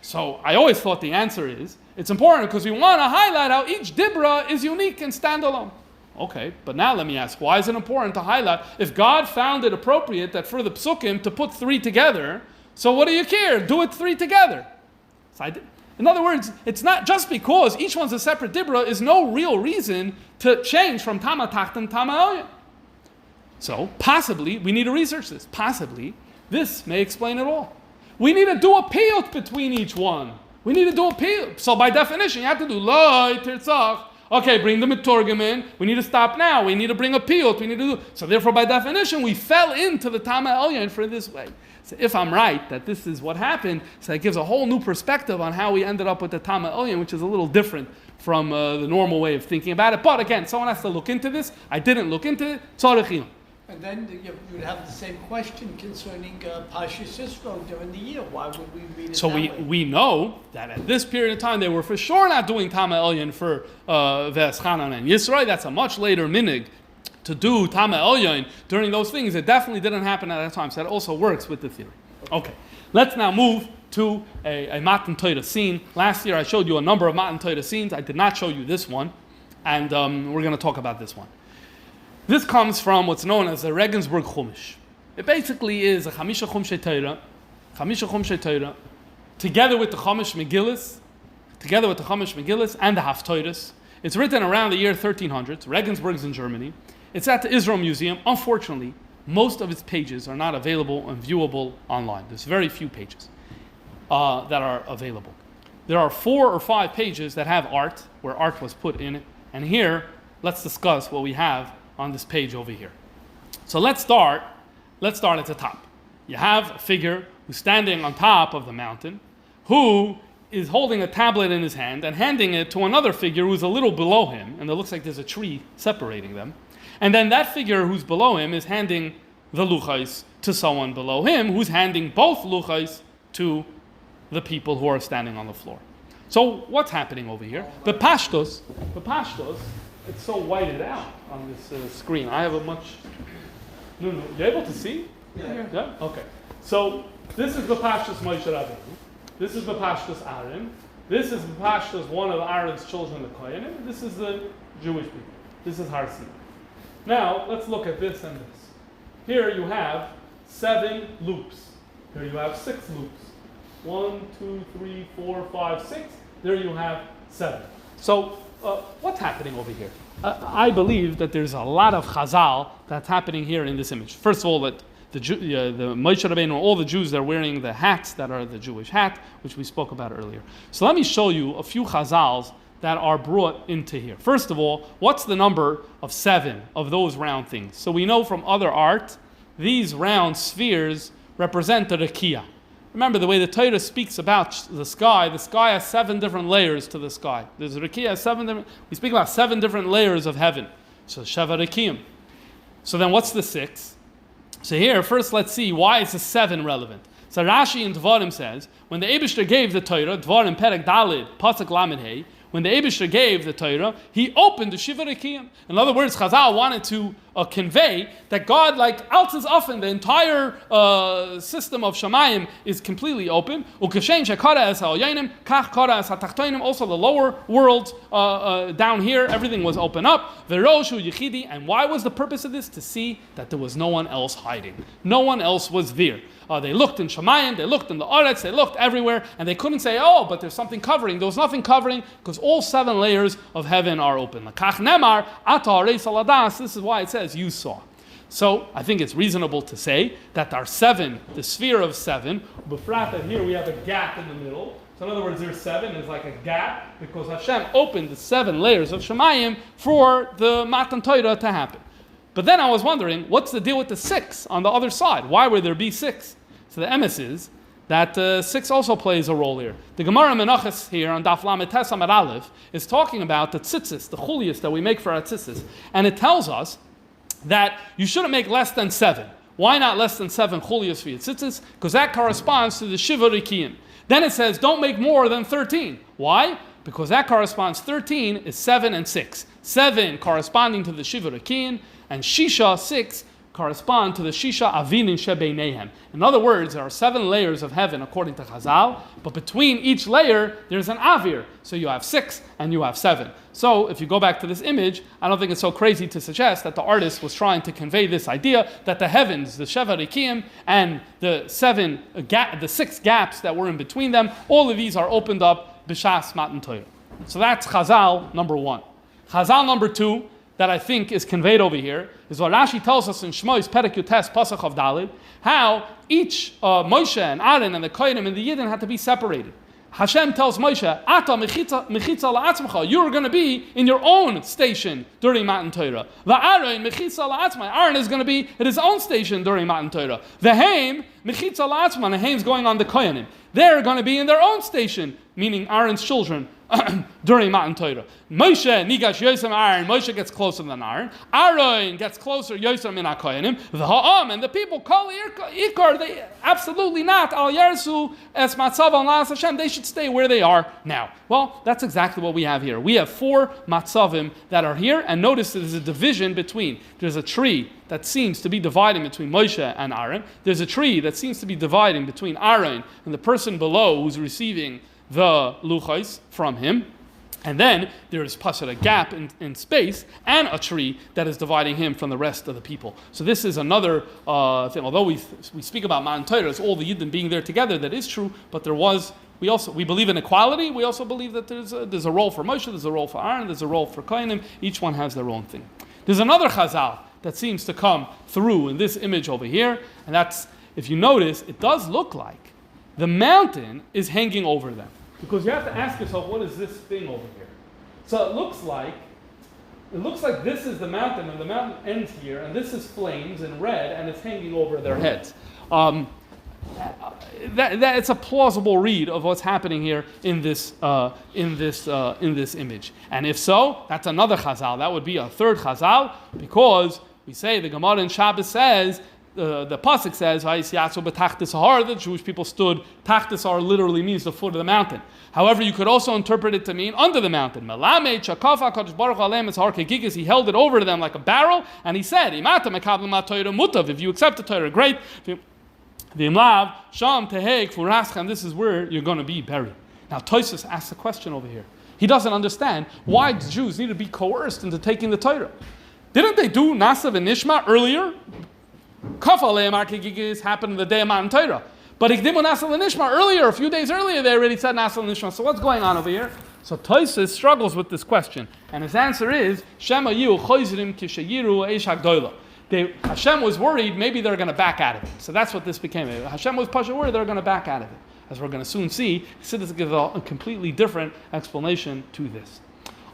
A: So I always thought the answer is, it's important because we want to highlight how each dibra is unique and standalone. Okay, but now let me ask, why is it important to highlight? If God found it appropriate that for the psukim to put three together, so what do you care? Do it three together. In other words, it's not just because each one's a separate dibra is no real reason to change from Tama Tacht and Tama Elyon. So possibly, we need to research this. Possibly, this may explain it all. We need to do a piyut between each one. We need to do a piyut. So by definition, you have to do Lo Tirtzach. Okay, bring the Meturgim in. We need to stop now. We need to bring a piyut. We need to do. So therefore, by definition, we fell into the Tama Elyon for this way. So if I'm right that this is what happened, so it gives a whole new perspective on how we ended up with the Tama Elyon, which is a little different from the normal way of thinking about it. But again, someone has to look into this. I didn't look into it. Tzarech.
E: And then you would have the same question concerning Pashas Yisro during the year. Why would we read it
A: so
E: that way?
A: we know that at this period of time, they were for sure not doing Tama Elyon for V'eschanan and Yisro. That's a much later minig to do Tama Elyon during those things. It definitely didn't happen at that time. So that also works with the theory. Okay, let's now move to a Matan Torah scene. Last year, I showed you a number of Matan Torah scenes. I did not show you this one. And we're going to talk about this one. This comes from what's known as the Regensburg Chumash. It basically is a Chamisha Chumshei Torah, together with the Chumash Megillas, and the Haftorahs. It's written around the year 1300. Regensburg's in Germany. It's at the Israel Museum. Unfortunately, most of its pages are not available and viewable online. There's very few pages that are available. There are 4 or 5 pages that have art, where art was put in it. And here, let's discuss what we have on this page over here. So let's start at the top. You have a figure who's standing on top of the mountain, who is holding a tablet in his hand and handing it to another figure who's a little below him, and it looks like there's a tree separating them. And then that figure who's below him is handing the luchais to someone below him, who's handing both luchais to the people who are standing on the floor. So what's happening over here? The pashtos, it's so whited out on this screen. I have a much... No, you're able to see? Yeah? Okay. So this is the pashtos Moshe Rabbeinu. This is the pashtos Aaron. This is the pashtos one of Aaron's children, the Kohanim. This is the Jewish people. This is Har Sinai. Now, let's look at this and this. Here you have 7 loops. Here you have 6 loops. 1, 2, 3, 4, 5, 6. There you have 7. So, what's happening over here? I believe that there's a lot of chazal that's happening here in this image. First of all, that the Moshe Rabbeinu, all the Jews, they're wearing the hats that are the Jewish hat, which we spoke about earlier. So let me show you a few chazals that are brought into here. First of all, what's the number of 7 of those round things? So we know from other art, these round spheres represent the Rekiah. Remember, the way the Torah speaks about the sky has 7 different layers to the sky. There's Rekiah, we speak about 7 different layers of heaven. So Sheva Rekiim. So then what's the 6? So here, first let's see, why is the 7 relevant? So Rashi in Dvarim says, when the Eibishter gave the Torah, Dvarim Perek Dalid, Pasuk Lamed Hey, when the Eibishter gave the Torah, he opened the Shiva Rekiim. In other words, Chazal wanted to convey that God, like Altz's Offen, the entire system of Shamayim is completely open. Ukashem shekara es ha'oyainim, kach kara es ha'tachtoinim. Also the lower world down here, everything was open up. Veroshu yichidi. And why was the purpose of this? To see that there was no one else hiding. No one else was there. They looked in Shamayim, they looked in the Aretz, they looked everywhere, and they couldn't say, oh, but there's something covering. There was nothing covering, because all 7 layers of heaven are open. Kach nemar, ata areis aladas. This is why it says, you saw. So I think it's reasonable to say that our 7, the sphere of 7, b'frat, that here we have a gap in the middle. So in other words, there's 7, there's like a gap, because Hashem opened the 7 layers of Shamayim for the Matan Torah to happen. But then I was wondering, what's the deal with the 6 on the other side? Why would there be 6? So the emes is that 6 also plays a role here. The Gemara Menachos here on Daf Lamed Tes Amud Aleph is talking about the tzitzis, the chulias that we make for our tzitzis. And it tells us that you shouldn't make less than 7. Why not less than 7 chulias for your tzitzis? Because that corresponds to the Shiva Rekiim. Then it says don't make more than 13. Why? Because that corresponds, 13 is 7 and 6. 7 corresponding to the Shiva Rekiim, and Shisha, 6, correspond to the Shisha Avinin Shebeinehem. In other words, there are 7 layers of heaven according to Chazal, but between each layer there's an Avir. So you have 6 and you have 7. So if you go back to this image, I don't think it's so crazy to suggest that the artist was trying to convey this idea that the heavens, the Sheva Rekiim, and the 6 gaps that were in between them, all of these are opened up b'shas Matan Torah. So that's Chazal number 1. Chazal number 2, that I think is conveyed over here, is what Rashi tells us in Shmois Perek Yutes Pasuk of Dalid, how each Moshe and Aaron and the Kohanim and the Yidden had to be separated. Hashem tells Moshe, Ata mechitza la'atzmacha, you're going to be in your own station during Matan Torah. Va'aron mechitza la'atzma, Aaron is going to be at his own station during Matan Torah. V'heim mechitza la'atzma, and Heim's going on the Kohanim. They're going to be in their own station, meaning Aaron's children, during Matan Torah. Moshe nigash Yosem Aaron. Moshe gets closer than Aaron. Aaron gets closer Yosem min HaKohanim. The Ha'am and the people call Ikar. They absolutely not. Al Yarsu es Matzav al Nas Hashem. They should stay where they are now. Well, that's exactly what we have here. We have 4 Matzavim that are here, and notice there's a division between. There's a tree that seems to be dividing between Moshe and Aaron. There's a tree that seems to be dividing between Aaron and the person below who's receiving the luchos from him. And then there is pasha a gap in space and a tree that is dividing him from the rest of the people. So this is another thing. Although we speak about Matan Torah as all the Yidden being there together, that is true. But we believe in equality. We also believe that there's a role for Moshe, there's a role for Aaron, there's a role for Kohanim. Each one has their own thing. There's another chazal that seems to come through in this image over here, and that's, if you notice, it does look like the mountain is hanging over them. Because you have to ask yourself, what is this thing over here? So it looks like this is the mountain, and the mountain ends here, and this is flames in red, and it's hanging over their heads. It's a plausible read of what's happening here in this image. And if so, that's another chazal. That would be a third chazal, because we say the Gemara in Shabbos says, the pasuk says, the Jewish people stood. Tachtis Har literally means the foot of the mountain. However, you could also interpret it to mean under the mountain. He held it over to them like a barrel, and he said, if you accept the Torah, great. And this is where you're going to be buried. Now, Tosfos asks a question over here. He doesn't understand why the Jews need to be coerced into taking the Torah. Didn't they do Nasav and Nishma earlier? Happened in the day of Matan Torah. But Ikdimu Nasav and Nishma earlier, a few days earlier, they already said Nasav and Nishma. So what's going on over here? So Tosfos struggles with this question. And his answer is, Shema Yu Choizrim Kishayiru Eish Hagdoila. Hashem was worried maybe they're going to back out of it. So that's what this became. Hashem was worried they're going to back out of it. As we're going to soon see, Chassidus gives a completely different explanation to this.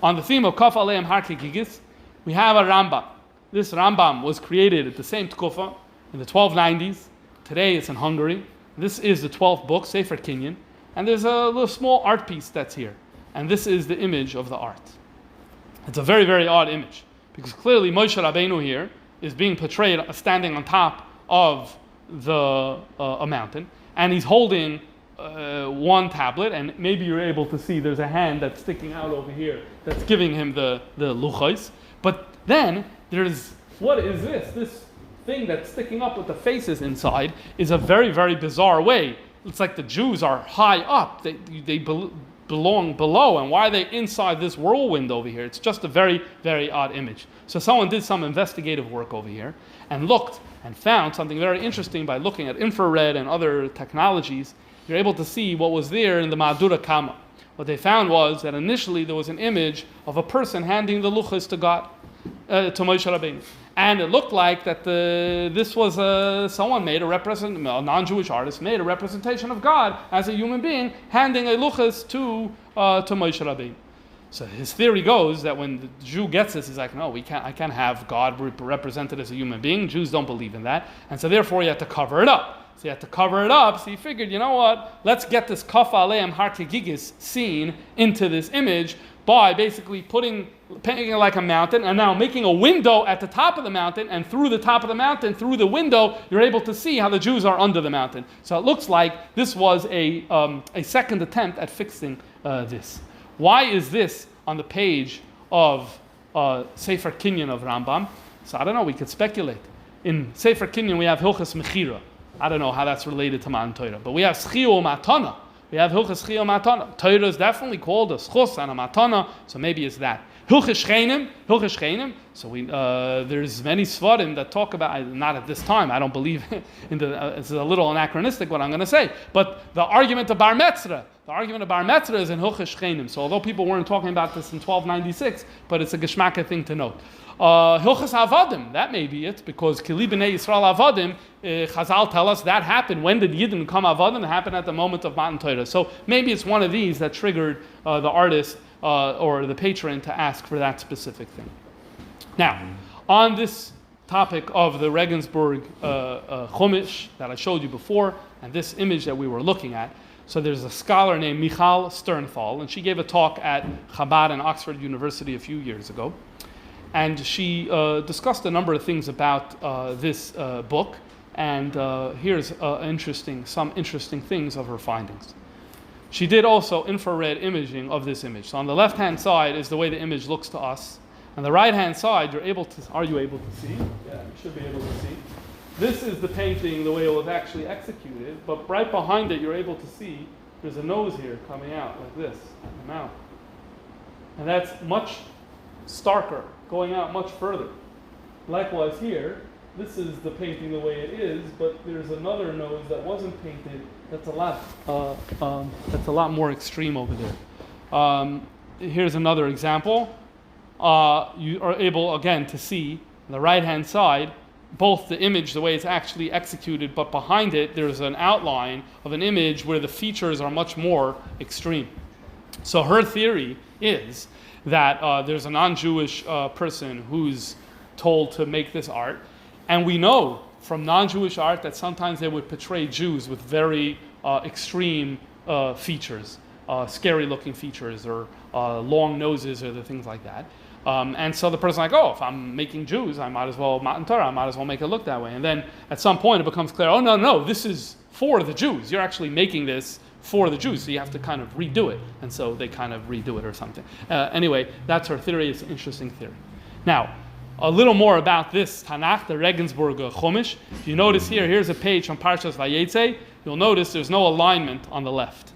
A: On the theme of Kaf Aleim Har Kegigis, we have a Rambam. This Rambam was created at the same Tkufa in the 1290s. Today it's in Hungary. This is the 12th book, Sefer Kinyan. And there's a little small art piece that's here. And this is the image of the art. It's a very, very odd image. Because clearly Moshe Rabbeinu here is being portrayed standing on top of a mountain. And he's holding one tablet. And maybe you're able to see there's a hand that's sticking out over here that's giving him the luchos. But then there's, what is this? This thing that's sticking up with the faces inside is a very, very bizarre way. It's like the Jews are high up. They belong below. And why are they inside this whirlwind over here? It's just a very, very odd image. So someone did some investigative work over here and looked and found something very interesting by looking at infrared and other technologies. You're able to see what was there in the Ma'adura Kama. What they found was that initially there was an image of a person handing the luchos to God, to Moshe Rabbeinu. And it looked like that this was someone made a non-Jewish artist made a representation of God as a human being handing a luchos to Moshe Rabbeinu. So his theory goes that when the Jew gets this, he's like, no, I can't have God represented as a human being. Jews don't believe in that. And so therefore you have to cover it up. So he had to cover it up. So he figured, you know what? Let's get this Kaf Aleim Har Kegigis scene into this image by basically painting it like a mountain and now making a window at the top of the mountain, and through the top of the mountain, through the window, you're able to see how the Jews are under the mountain. So it looks like this was a second attempt at fixing this. Why is this on the page of Sefer Kinyan of Rambam? So I don't know, we could speculate. In Sefer Kinyan we have Hilchas Mechira. I don't know how that's related to Matan Torah. But we have Schio Matana. We have Hilchas Schio Matana. Torah is definitely called a Schos and a Matana, so maybe it's that. Hilchas Shchenim. So there's many Svarim that talk about, not at this time, I don't believe in it's a little anachronistic what I'm going to say, but the argument of Bar Metzra. The argument of Bar Metzra is in Hilchas Shchenim. So although people weren't talking about this in 1296, but it's a Geschmacka thing to note. Hilchas Avadim, that may be it, because Kili B'nei Yisrael Avadim, Chazal tell us that happened. When did Yidden become Avadim? It happened at the moment of Matan Torah. So maybe it's one of these that triggered the artist or the patron to ask for that specific thing. Now, on this topic of the Regensburg Chumash that I showed you before, and this image that we were looking at, so there's a scholar named Michal Sternthal, and she gave a talk at Chabad and Oxford University a few years ago. And she discussed a number of things about this book, and here's some interesting things of her findings. She did also infrared imaging of this image. So on the left-hand side is the way the image looks to us. On the right-hand side, are you able to see? Yeah, you should be able to see. This is the painting the way it was actually executed, but right behind it, you're able to see there's a nose here coming out like this, the mouth. And that's much starker, going out much further. Likewise here, this is the painting the way it is, but there's another nose that wasn't painted. That's a lot more extreme over there. Here's another example. You are able again to see on the right-hand side both the image, the way it's actually executed, but behind it there's an outline of an image where the features are much more extreme. So her theory is that there's a non-Jewish person who's told to make this art, and we know from non-Jewish art that sometimes they would portray Jews with very extreme features, scary-looking features, or long noses, or the things like that. And so the person's like, oh, if I'm making Jews, I might as well, Matan Torah, I might as well make it look that way. And then at some point it becomes clear, oh, no, this is for the Jews. You're actually making this for the Jews, so you have to kind of redo it. And so they kind of redo it or something. Anyway, that's her theory. It's an interesting theory. Now, a little more about this Tanakh, the Regensburg Chumash. If you notice here's a page from Parshas Vayetze. You'll notice there's no alignment on the left.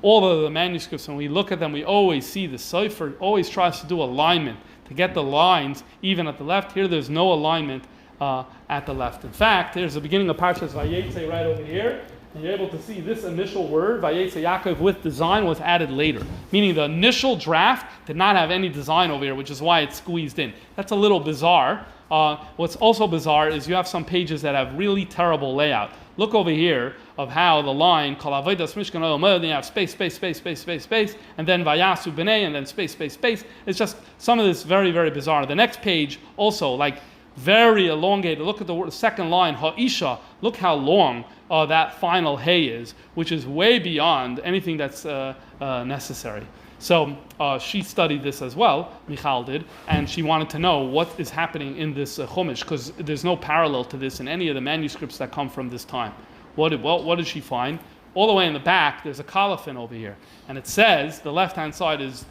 A: All of the manuscripts, when we look at them, we always see the Sefer always tries to do alignment, to get the lines even at the left. Here there's no alignment at the left. In fact, there's the beginning of Parshas Vayetze right over here, and you're able to see this initial word, Vayetze Yaakov, with design was added later. Meaning the initial draft did not have any design over here, which is why it's squeezed in. That's a little bizarre. What's also bizarre is you have some pages that have really terrible layout. Look over here of how the line, Kol Avodas Mishkan Olam, you have space, and then Vayasu B'nei, and then space. It's just some of this very, very bizarre. The next page also, like, very elongated. Look at the second line, Ha'isha. Look how long that final hay is, which is way beyond anything that's necessary. So she studied this as well, Michal did, and she wanted to know what is happening in this Chumash, because there's no parallel to this in any of the manuscripts that come from this time. What did she find? All the way in the back, there's a colophon over here, and it says the left-hand side is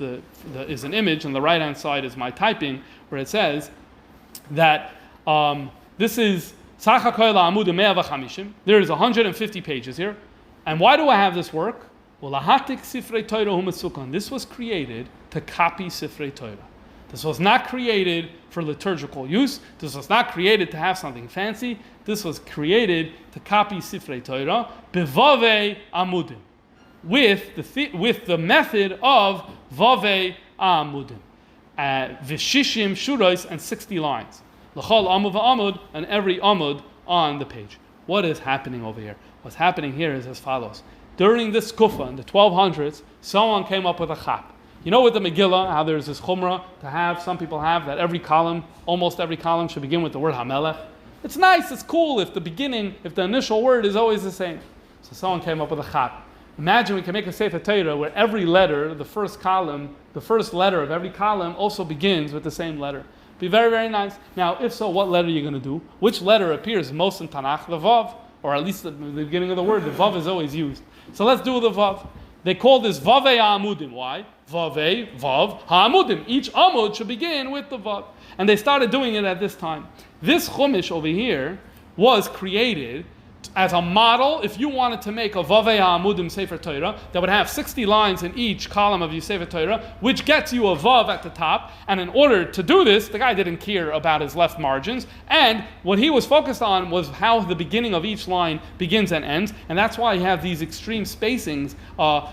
A: is an image, and the right-hand side is my typing, where it says that this is Sach HaKol Amud 150. There is 150 pages here, and why do I have this work? This was created to copy Sifrei Torah. This was not created for liturgical use. This was not created to have something fancy. This was created to copy Sifrei Torah bevave amudim, with the method of vave amudim, v'shishim shuros, and 60 lines. L'chol amud v'amud, and every amud on the page. What is happening over here? What's happening here is as follows. During this kufa in the 1200s, someone came up with a chap. You know with the Megillah, how there's this chumrah to have, some people have, that almost every column should begin with the word HaMelech. It's nice, it's cool if the initial word is always the same. So someone came up with a chap. Imagine we can make a Sefer Torah where every letter, the first letter of every column also begins with the same letter. Be very, very nice. Now, if so, what letter are you going to do? Which letter appears most in Tanakh? The Vav. Or at least at the beginning of the word, the Vav is always used. So let's do the Vav. They call this Vavei Ha'amudim. Why? Vavei, Vav, Ha'amudim. Each Amud should begin with the Vav. And they started doing it at this time. This Chumash over here was created as a model. If you wanted to make a Vavei Ha'amudim Sefer Torah that would have 60 lines in each column of your Sefer Torah, which gets you a Vav at the top. And in order to do this, the guy didn't care about his left margins. And what he was focused on was how the beginning of each line begins and ends. And that's why you have these extreme spacings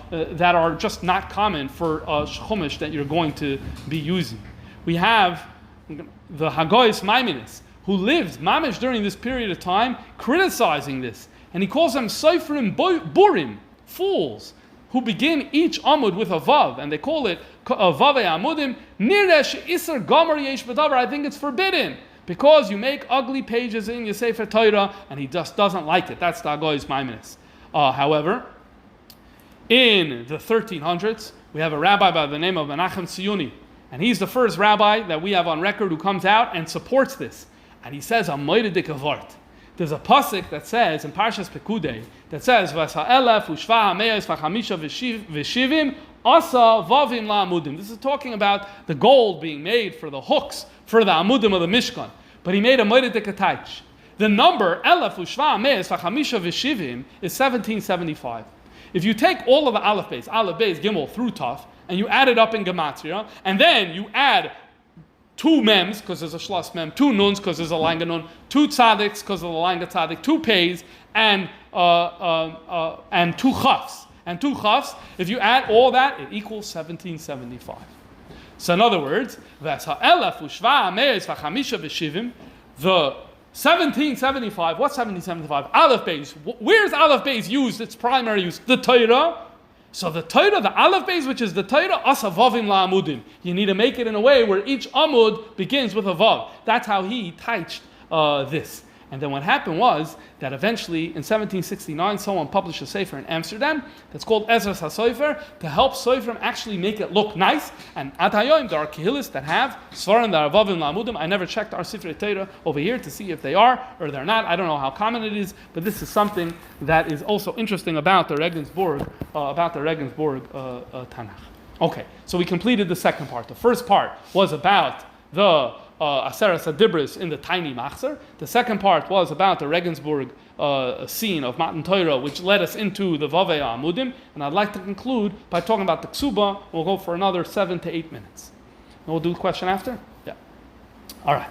A: that are just not common for a Chumash that you're going to be using. We have the Hagoyis Maimonides, who lived mamish during this period of time, criticizing this. And he calls them Seifrim Burim, fools, who begin each Amud with a Vav, and they call it Vavei Amudim. Niresh Isser Gomer Yesh B'davar. I think it's forbidden, because you make ugly pages in your Sefer Torah, and he just doesn't like it. That's the Hagoyis Maimonides. However, in the 1300s, we have a rabbi by the name of Menachem Tziyuni, and he's the first rabbi that we have on record who comes out and supports this. And he says, a moiridik avart. There's a pasuk that says, in Parshas Pekudei, that says, V'sa'elef u'shva ha'meyos v'chamisha v'shivim asa vavim la'amudim. This is talking about the gold being made for the hooks, for the amudim of the Mishkan. But he made a moiridik ataych. The number, elef u'shva ha'meyos v'chamisha v'shivim, is 1775. If you take all of the Aleph Beis, Gimel through Taf, and you add it up in gematria, and then you add 2 mems, because there's a shlas mem, 2 nuns, because there's a langa nun, 2 tzadiks, because of the langa tzadik, 2 pays, and 2 chafs. And 2 chafs, if you add all that, it equals 1775. So in other words, the 1775, what's 1775? Aleph Beis. Where's Aleph Beis used? Its primary use? The Torah. So the Torah, the Aleph Beis, which is the Torah, asavavim la'amudim. You need to make it in a way where each amud begins with a vav. That's how he taught this. And then what happened was that eventually in 1769 someone published a sefer in Amsterdam that's called Aseres Hadibros to help Soifrim actually make it look nice. And at Hayoim there are Kehillis that have Svarim that are Vavim La'amudim. I never checked our Sifrei Torah over here to see if they are or they're not. I don't know how common it is, but this is something that is also interesting about the Regensburg Tanakh. Okay, so we completed the second part. The first part was about the Aseres Hadibros in the tiny machzor. The second part was about the Regensburg scene of Matan Torah, which led us into the Vavei Amudim. And I'd like to conclude by talking about the Ksuba. We'll go for another 7 to 8 minutes. And we'll do the question after? Yeah. All right.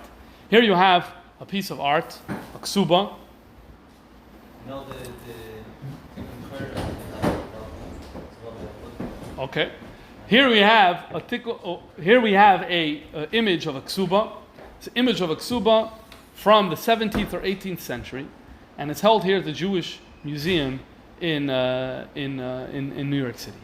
A: Here you have a piece of art, a Ksuba.
D: No,
A: Okay. Here we have a image of a ksuba. It's an image of a ksuba from the 17th or 18th century, and it's held here at the Jewish Museum in New York City.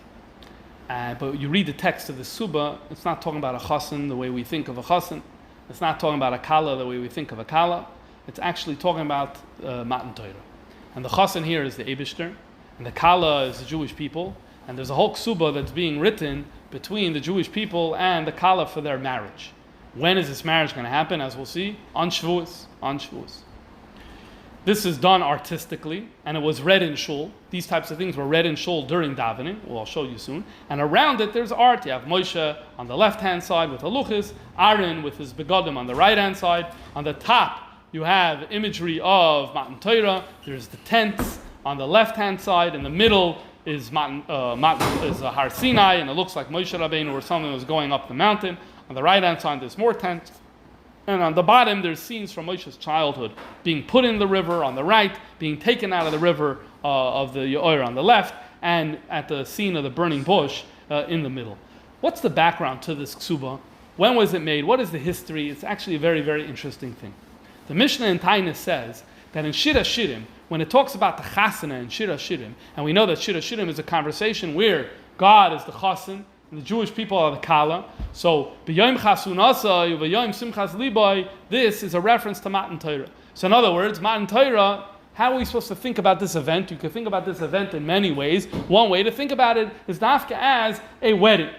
A: But you read the text of the ksuba, it's not talking about a chassan the way we think of a chassan. It's not talking about a kala the way we think of a kala. It's actually talking about Matan Torah. And the chassan here is the Eibishter, and the kala is the Jewish people. And there's a whole ksuba that's being written between the Jewish people and the Kala for their marriage. When is this marriage going to happen? As we'll see, on Shavuos. This is done artistically, and it was read in shul. These types of things were read in shul during davening. Well, I'll show you soon. And around it, there's art. You have Moshe on the left-hand side with haluchis, Aaron with his begadim on the right-hand side. On the top, you have imagery of Matan Torah. There's the tents on the left-hand side. In the middle is Har Sinai, and it looks like Moshe Rabbeinu or something was going up the mountain. On the right-hand side, there's more tents. And on the bottom, there's scenes from Moshe's childhood, being put in the river on the right, being taken out of the river of the Yoir on the left, and at the scene of the burning bush in the middle. What's the background to this ksuba? When was it made? What is the history? It's actually a very, very interesting thing. The Mishnah in Tainus says that in Shir HaShirim, when it talks about the chasana in Shir HaShirim, and we know that Shir HaShirim is a conversation where God is the chasan, and the Jewish people are the kala. So, b'yom chasunasai, v'yom simchas libay, this is a reference to Matan Torah. So in other words, Matan Torah, how are we supposed to think about this event? You can think about this event in many ways. One way to think about it is dafka as a wedding.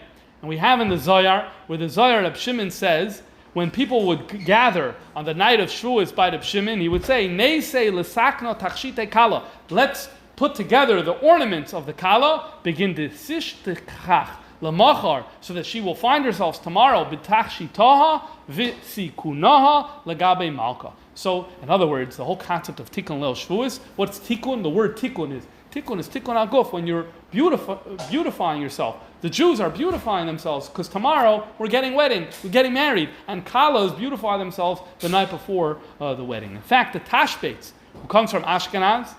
A: And we have in the Zohar, where the Zohar Reb Shimon says, when people would gather on the night of Shavuos by Reb Shimon, he would say, Neisei l'sakno tachshite kala. Let's put together the ornaments of the kala, begin to sish tekach l'machar, so that she will find herself tomorrow b'tach shitaha v'sikunaha l'gabe malka. So, in other words, the whole concept of tikkun leil Shavuos, what's tikkun? The word tikkun is tikkun aguf, when you're beautifying yourself. The Jews are beautifying themselves because tomorrow we're getting married, and kalas beautify themselves the night before the wedding. In fact, the Tashbates, who comes from Ashkenaz,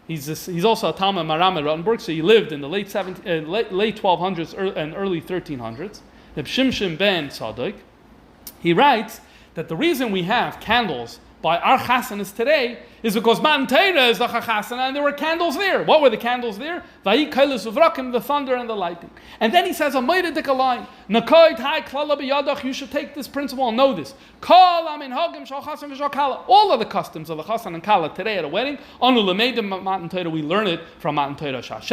A: he's also a Talmud Maram at Rottenburg, so he lived in the late 1200s and early 1300s. The Shimshon ben Tzadok, he writes that the reason we have candles by our chasanas today is because Matan Torah is the chasana and there were candles there. What were the candles there? The thunder and the lightning. And then he says a moededik line. You should take this principle and know this. All of the customs of the chasan and kala today at a wedding, we learn it from Matan Torah. Because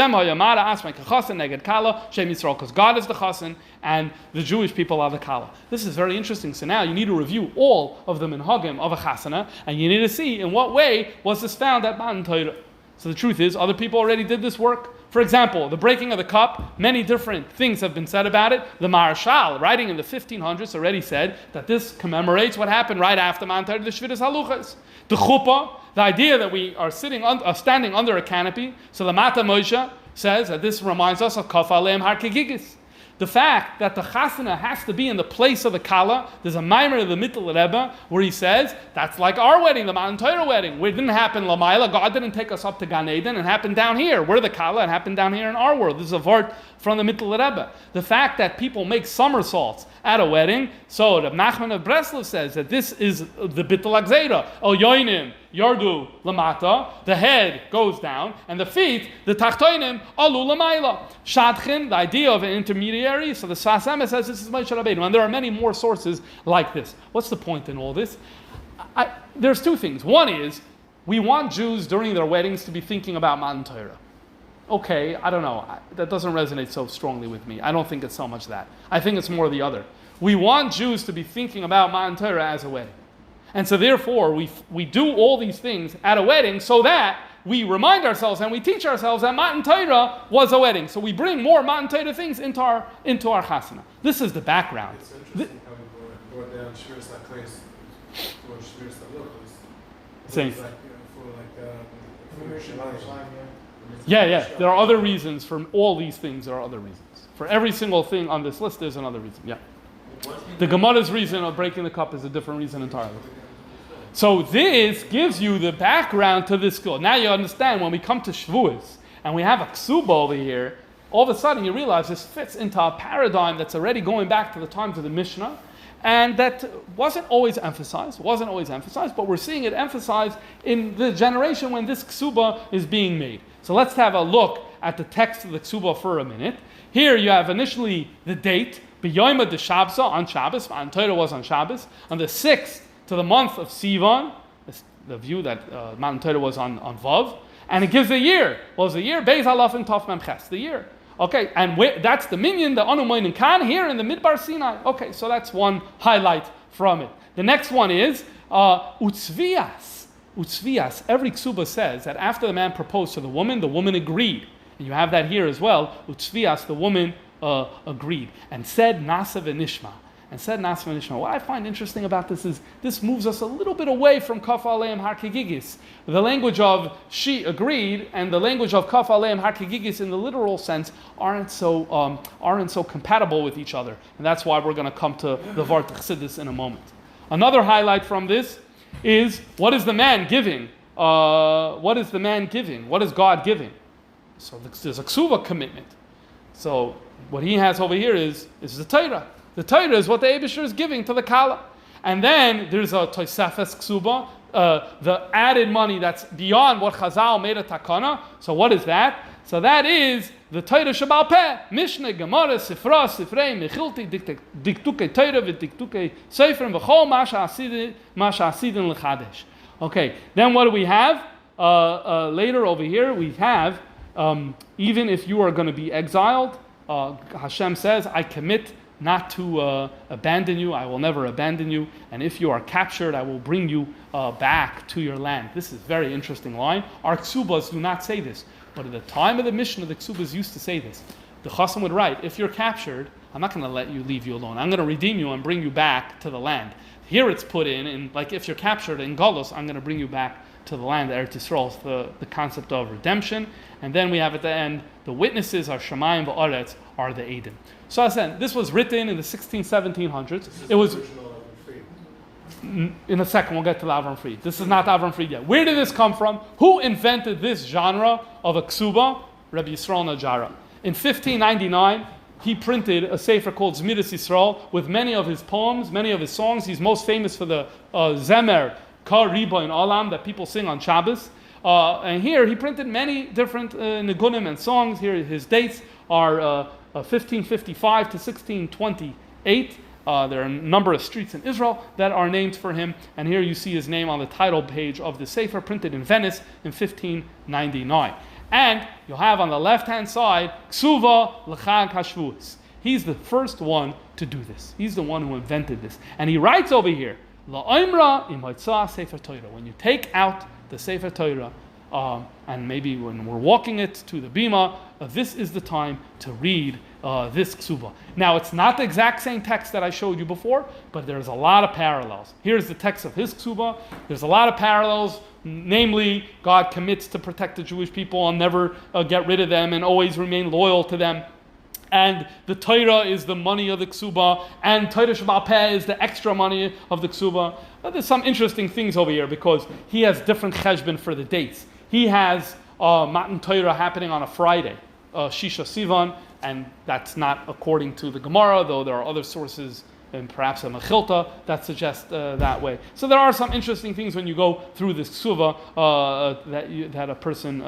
A: God is the chasan and the Jewish people are the kala. This is very interesting. So now you need to review all of the minhagim of a chasana, and you need to see in what way was this found at Matan Torah. So the truth is, other people already did this work. For example, the breaking of the cup, many different things have been said about it. The Maharshal, writing in the 1500s, already said that this commemorates what happened right after Matan Torah, the Shviras Haluchas. The chuppah, the idea that we are standing under a canopy. So the Mata Moshe says that this reminds us of Kaf Aleim Har Kegigis. The fact that the chasana has to be in the place of the kala, there's a maimer of the Mittel Rebbe where he says, that's like our wedding, the Matan Torah wedding. It didn't happen Lamaila, God didn't take us up to Gan Eden, it happened down here. We're the kala, it happened down here in our world. This is a vart from the Mittel Rebbe. The fact that people make somersaults at a wedding, so the Nachman of Breslov says that this is the Bittul Agzeda. El Yoinim, Yardu, Lamata, the head goes down, and the feet, the Tachtoinim, Alu Lamaila. Shadchin, the idea of an intermediary, so the Sfas Emes says this is Moshe Rabbeinu, and there are many more sources like this. What's the point in all this? There's two things. One is, we want Jews during their weddings to be thinking about Matan Torah. Okay, I don't know. That doesn't resonate so strongly with me. I don't think it's so much that. I think it's more the other. We want Jews to be thinking about Matan Torah as a wedding. And so therefore, we do all these things at a wedding so that we remind ourselves and we teach ourselves that Matan Torah was a wedding. So we bring more Matan Torah things into our chasana. This is the background.
B: It's interesting how we brought down Shviras HaKles or Shviras HaLochos.
A: Same.
B: For Yerushalayim.
A: Yeah. There are other reasons for all these things. There are other reasons. For every single thing on this list, there's another reason. Yeah. The Gemara's reason of breaking the cup is a different reason entirely. So this gives you the background to this skill. Now you understand when we come to Shavuos and we have a ksuba over here, all of a sudden you realize this fits into a paradigm that's already going back to the times of the Mishnah, and that wasn't always emphasized, but we're seeing it emphasized in the generation when this ksuba is being made. So let's have a look at the text of the ksuba for a minute. Here you have initially the date, B'yoyma de Shabsa, on Shabbos, and Torah was on Shabbos, on the 6th to the month of Sivan, the view that Matan Torah was on Vav, and it gives a year. Well, it's a year, Beis Alaf and Tov Mem Ches, the year. Okay, and that's the minyan, the Anu Moin and Kan, here in the Midbar Sinai. Okay, so that's one highlight from it. The next one is Utzvias. Utzvias, every ksuba says that after the man proposed to the woman agreed. And you have that here as well. Utzvias, the woman agreed and said Nasa v'nishma. What I find interesting about this is this moves us a little bit away from Kaf Aleim Har Kegigis. The language of she agreed and the language of Kaf Aleim Har Kegigis in the literal sense aren't so compatible with each other. And that's why we're going to come to the Vart Chassidus in a moment. Another highlight from this is, what is the man giving? What is God giving? So there's a ksuva commitment. So what he has over here is the Torah. The Torah is what the Eibusher is giving to the Kala. And then there's a Tosefes Ksuba, the added money that's beyond what Chazal made a takana. So what is that? So that is the Torah Shabal Peh, Mishnah, Gemara, Sifra, Sifrei, Mechilti, Diktuke Torah, Diktuke Seifrim, V'chol, Masha Asidin L'chadesh. Okay, then what do we have? Later over here, we have, even if you are going to be exiled, Hashem says, I commit not to abandon you, I will never abandon you, and if you are captured, I will bring you back to your land. This is a very interesting line. Our ksubas do not say this, but at the time of the Mishnah, the ksubas used to say this. The Chasam would write, if you're captured, I'm not going to let you leave you alone. I'm going to redeem you and bring you back to the land. Here it's put in like if you're captured in Golos, I'm going to bring you back to the land, Eretz Yisrael, the concept of redemption. And then we have at the end, the witnesses are Shemayim v'Aretz, are the Eidim. So I said, this was written in the 1700s. It was, in a second, we'll get to the Avram Fried. This is not Avram Fried yet. Where did this come from? Who invented this genre of a ksuba? Rabbi Yisrael Najara. In 1599, he printed a sefer called Zmiris Yisrael with many of his poems, many of his songs. He's most famous for the Zemer, Kar Riba in Olam, that people sing on Shabbos. And here he printed many different nigunim and songs. Here his dates are 1555 to 1628. There are a number of streets in Israel that are named for him. And here you see his name on the title page of the sefer, printed in Venice in 1599. And you'll have on the left-hand side, Ksuva L'chag HaShavuos. He's the first one to do this. He's the one who invented this. And he writes over here, La'imra imhotzah Sefer Torah. When you take out the Sefer Torah, and maybe when we're walking it to the bima, this is the time to read this ksuba. Now, it's not the exact same text that I showed you before, but there's a lot of parallels. Here's the text of his ksuba. There's a lot of parallels. Namely, God commits to protect the Jewish people and never get rid of them and always remain loyal to them. and the Torah is the money of the ksuba, and Torah Shabbat Peh is the extra money of the ksuba. There's some interesting things over here because he has different cheshbon for the dates. He has Matan Torah happening on a Friday, Shisha Sivan, and that's not according to the Gemara, though there are other sources and perhaps a Mechilta that suggests that way. So there are some interesting things when you go through this ksuva that a person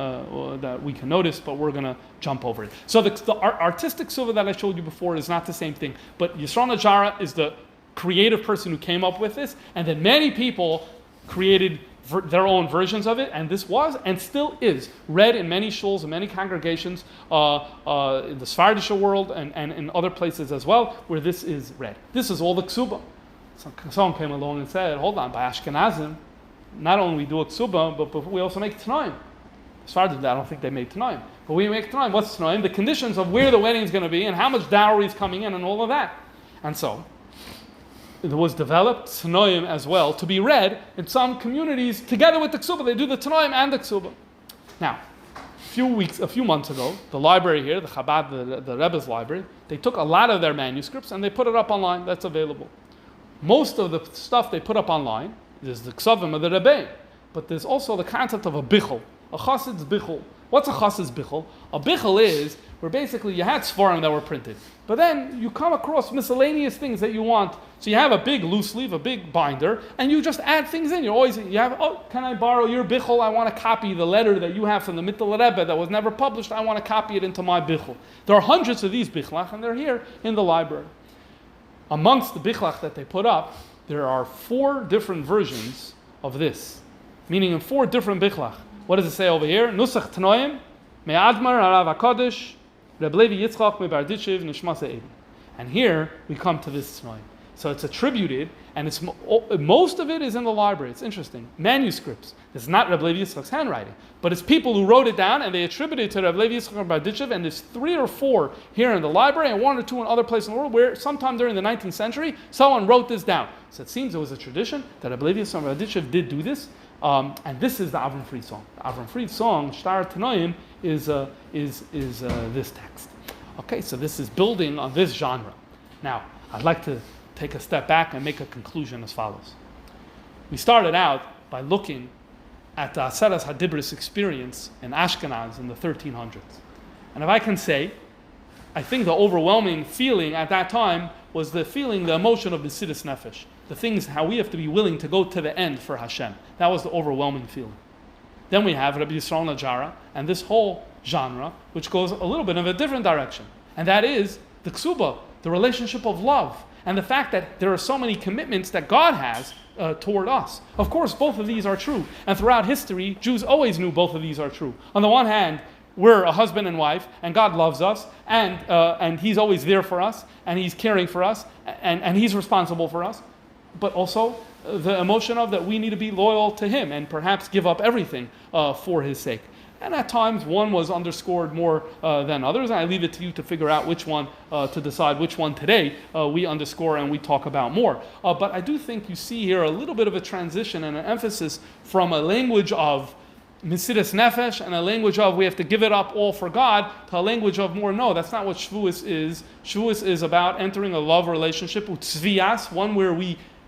A: that we can notice, but we're going to jump over it. So the artistic ksuva that I showed you before is not the same thing, but Yisrael Najara is the creative person who came up with this, and then many people created their own versions of it, and this was and still is read in many shuls and many congregations in the Sephardic world and in other places as well, where this is read. This is all the ksuba. Someone came along and said, hold on, by Ashkenazim, not only we do a ksuba, but we also make tanaim. Sephardic, I don't think they made tanaim, but we make tanaim. What's tanaim? The conditions of where the wedding is going to be and how much dowry is coming in and all of that. And so it was developed Tanoim as well to be read in some communities together with the ksuba. They do the Tanoim and the ksuba. Now, a few months ago, the library here, the Chabad, the Rebbe's library, they took a lot of their manuscripts and they put it up online. That's available. Most of the stuff they put up online is the ksavim of the Rebbe, but there's also the concept of a bichel, a chassid's bichel. What's a chassid's bichel? A bichel is where basically you had svarim that were printed, but then you come across miscellaneous things that you want. So you have a big loose sleeve, a big binder, and you just add things in. Can I borrow your bichel? I want to copy the letter that you have from the Mittel Rebbe that was never published. I want to copy it into my bichel. There are hundreds of these bichlach, and they're here in the library. Amongst the bichlach that they put up, there are 4 different versions of this, meaning in 4 different bichlach. What does it say over here? Nusach Tanoim, Me'admar Harav HaKadosh, Reb Levi Yitzchak Me'Barditchev Nishmas Ha'eden. And here we come to this Tanoim. So it's attributed, and most of it is in the library. It's interesting. Manuscripts. It's not Reb Levi Yitzchak's handwriting, but it's people who wrote it down, and they attribute it to Reb Levi Yitzchak Me'Barditchev, and there's 3 or 4 here in the library, and 1 or 2 in other places in the world, where sometime during the 19th century, someone wrote this down. So it seems it was a tradition that Reb Levi Yitzchak Me'Barditchev did do this. And this is the Avram Fried song. The Avram Fried song, Shtar Tanoim, is this text. Okay, so this is building on this genre. Now, I'd like to take a step back and make a conclusion as follows. We started out by looking at the Aseres Hadibros experience in Ashkenaz in the 1300s. And if I can say, I think the overwhelming feeling at that time was the emotion of the Siddur Nefesh. The things, how we have to be willing to go to the end for Hashem. That was the overwhelming feeling. Then we have Rabbi Yisrael Najara and this whole genre, which goes a little bit of a different direction. And that is the ksuba, the relationship of love, and the fact that there are so many commitments that God has toward us. Of course, both of these are true. And throughout history, Jews always knew both of these are true. On the one hand, we're a husband and wife, and God loves us, and He's always there for us, and He's caring for us, and He's responsible for us. But also the emotion of that we need to be loyal to Him and perhaps give up everything for His sake. And at times one was underscored more than others, and I leave it to you to figure out which one, to decide which one today we underscore and we talk about more. But I do think you see here a little bit of a transition and an emphasis from a language of Mesiras Nefesh and a language of we have to give it up all for God to a language of more, no, that's not what Shavuos is. Shavuos is about entering a love relationship with Tzvias, one where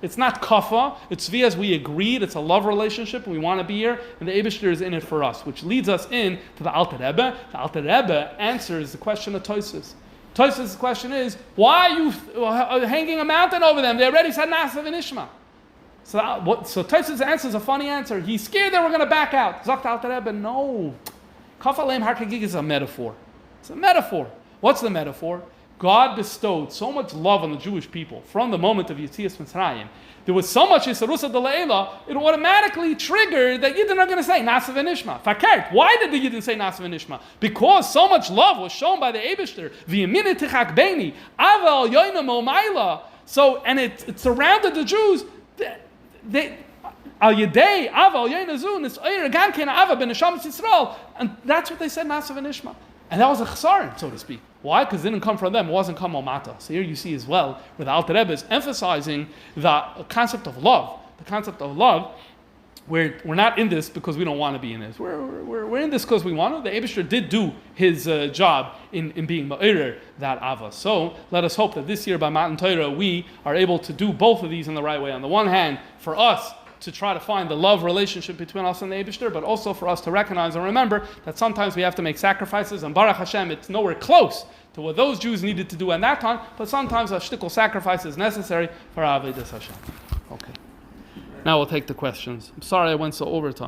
A: it's not kafa, it's tzvias, we agreed, it's a love relationship, we want to be here, and the Eibishter is in it for us, which leads us in to the Alter Rebbe. The Alter Rebbe answers the question of Tosfos. Tosfos' question is, why are you hanging a mountain over them? They already said Nasav and Ishma. So Tosfos answers a funny answer. He's scared that we're going to back out. Zakt Alter Rebbe, no. Kafa Leim Har Kagig is a metaphor. It's a metaphor. What's the metaphor? God bestowed so much love on the Jewish people from the moment of Yetzias Mitzrayim. There was so much Yisrusa D'Le'ela, it automatically triggered that Yidden are going to say Nasav and Ishma. Fakert. Why did the Yidden say Nasav and Ishma? Because so much love was shown by the Eibishter. V'yemine tichak beini, aval yoina mo'maila. So, and it surrounded the Jews. Al Yedei aval yoina zu nis'oyer gan ken ava ben Hashem Yisrael. And that's what they said Nasav and Ishma. And that was a chsarim, so to speak. Why? Because it didn't come from them. It wasn't come Mata. So here you see as well, where the Alter Rebbe is emphasizing the concept of love. The concept of love we're not in this because we don't want to be in this. We're in this because we want to. The Eibishter did do his job in being ma'orer that ava. So let us hope that this year by Matan Torah we are able to do both of these in the right way. On the one hand, for us to try to find the love relationship between us and the Eibishter, but also for us to recognize and remember that sometimes we have to make sacrifices, and Baruch Hashem, it's nowhere close to what those Jews needed to do at that time, but sometimes a shtickle sacrifice is necessary for Avodas Hashem. Okay. Now we'll take the questions. I'm sorry I went so overtime.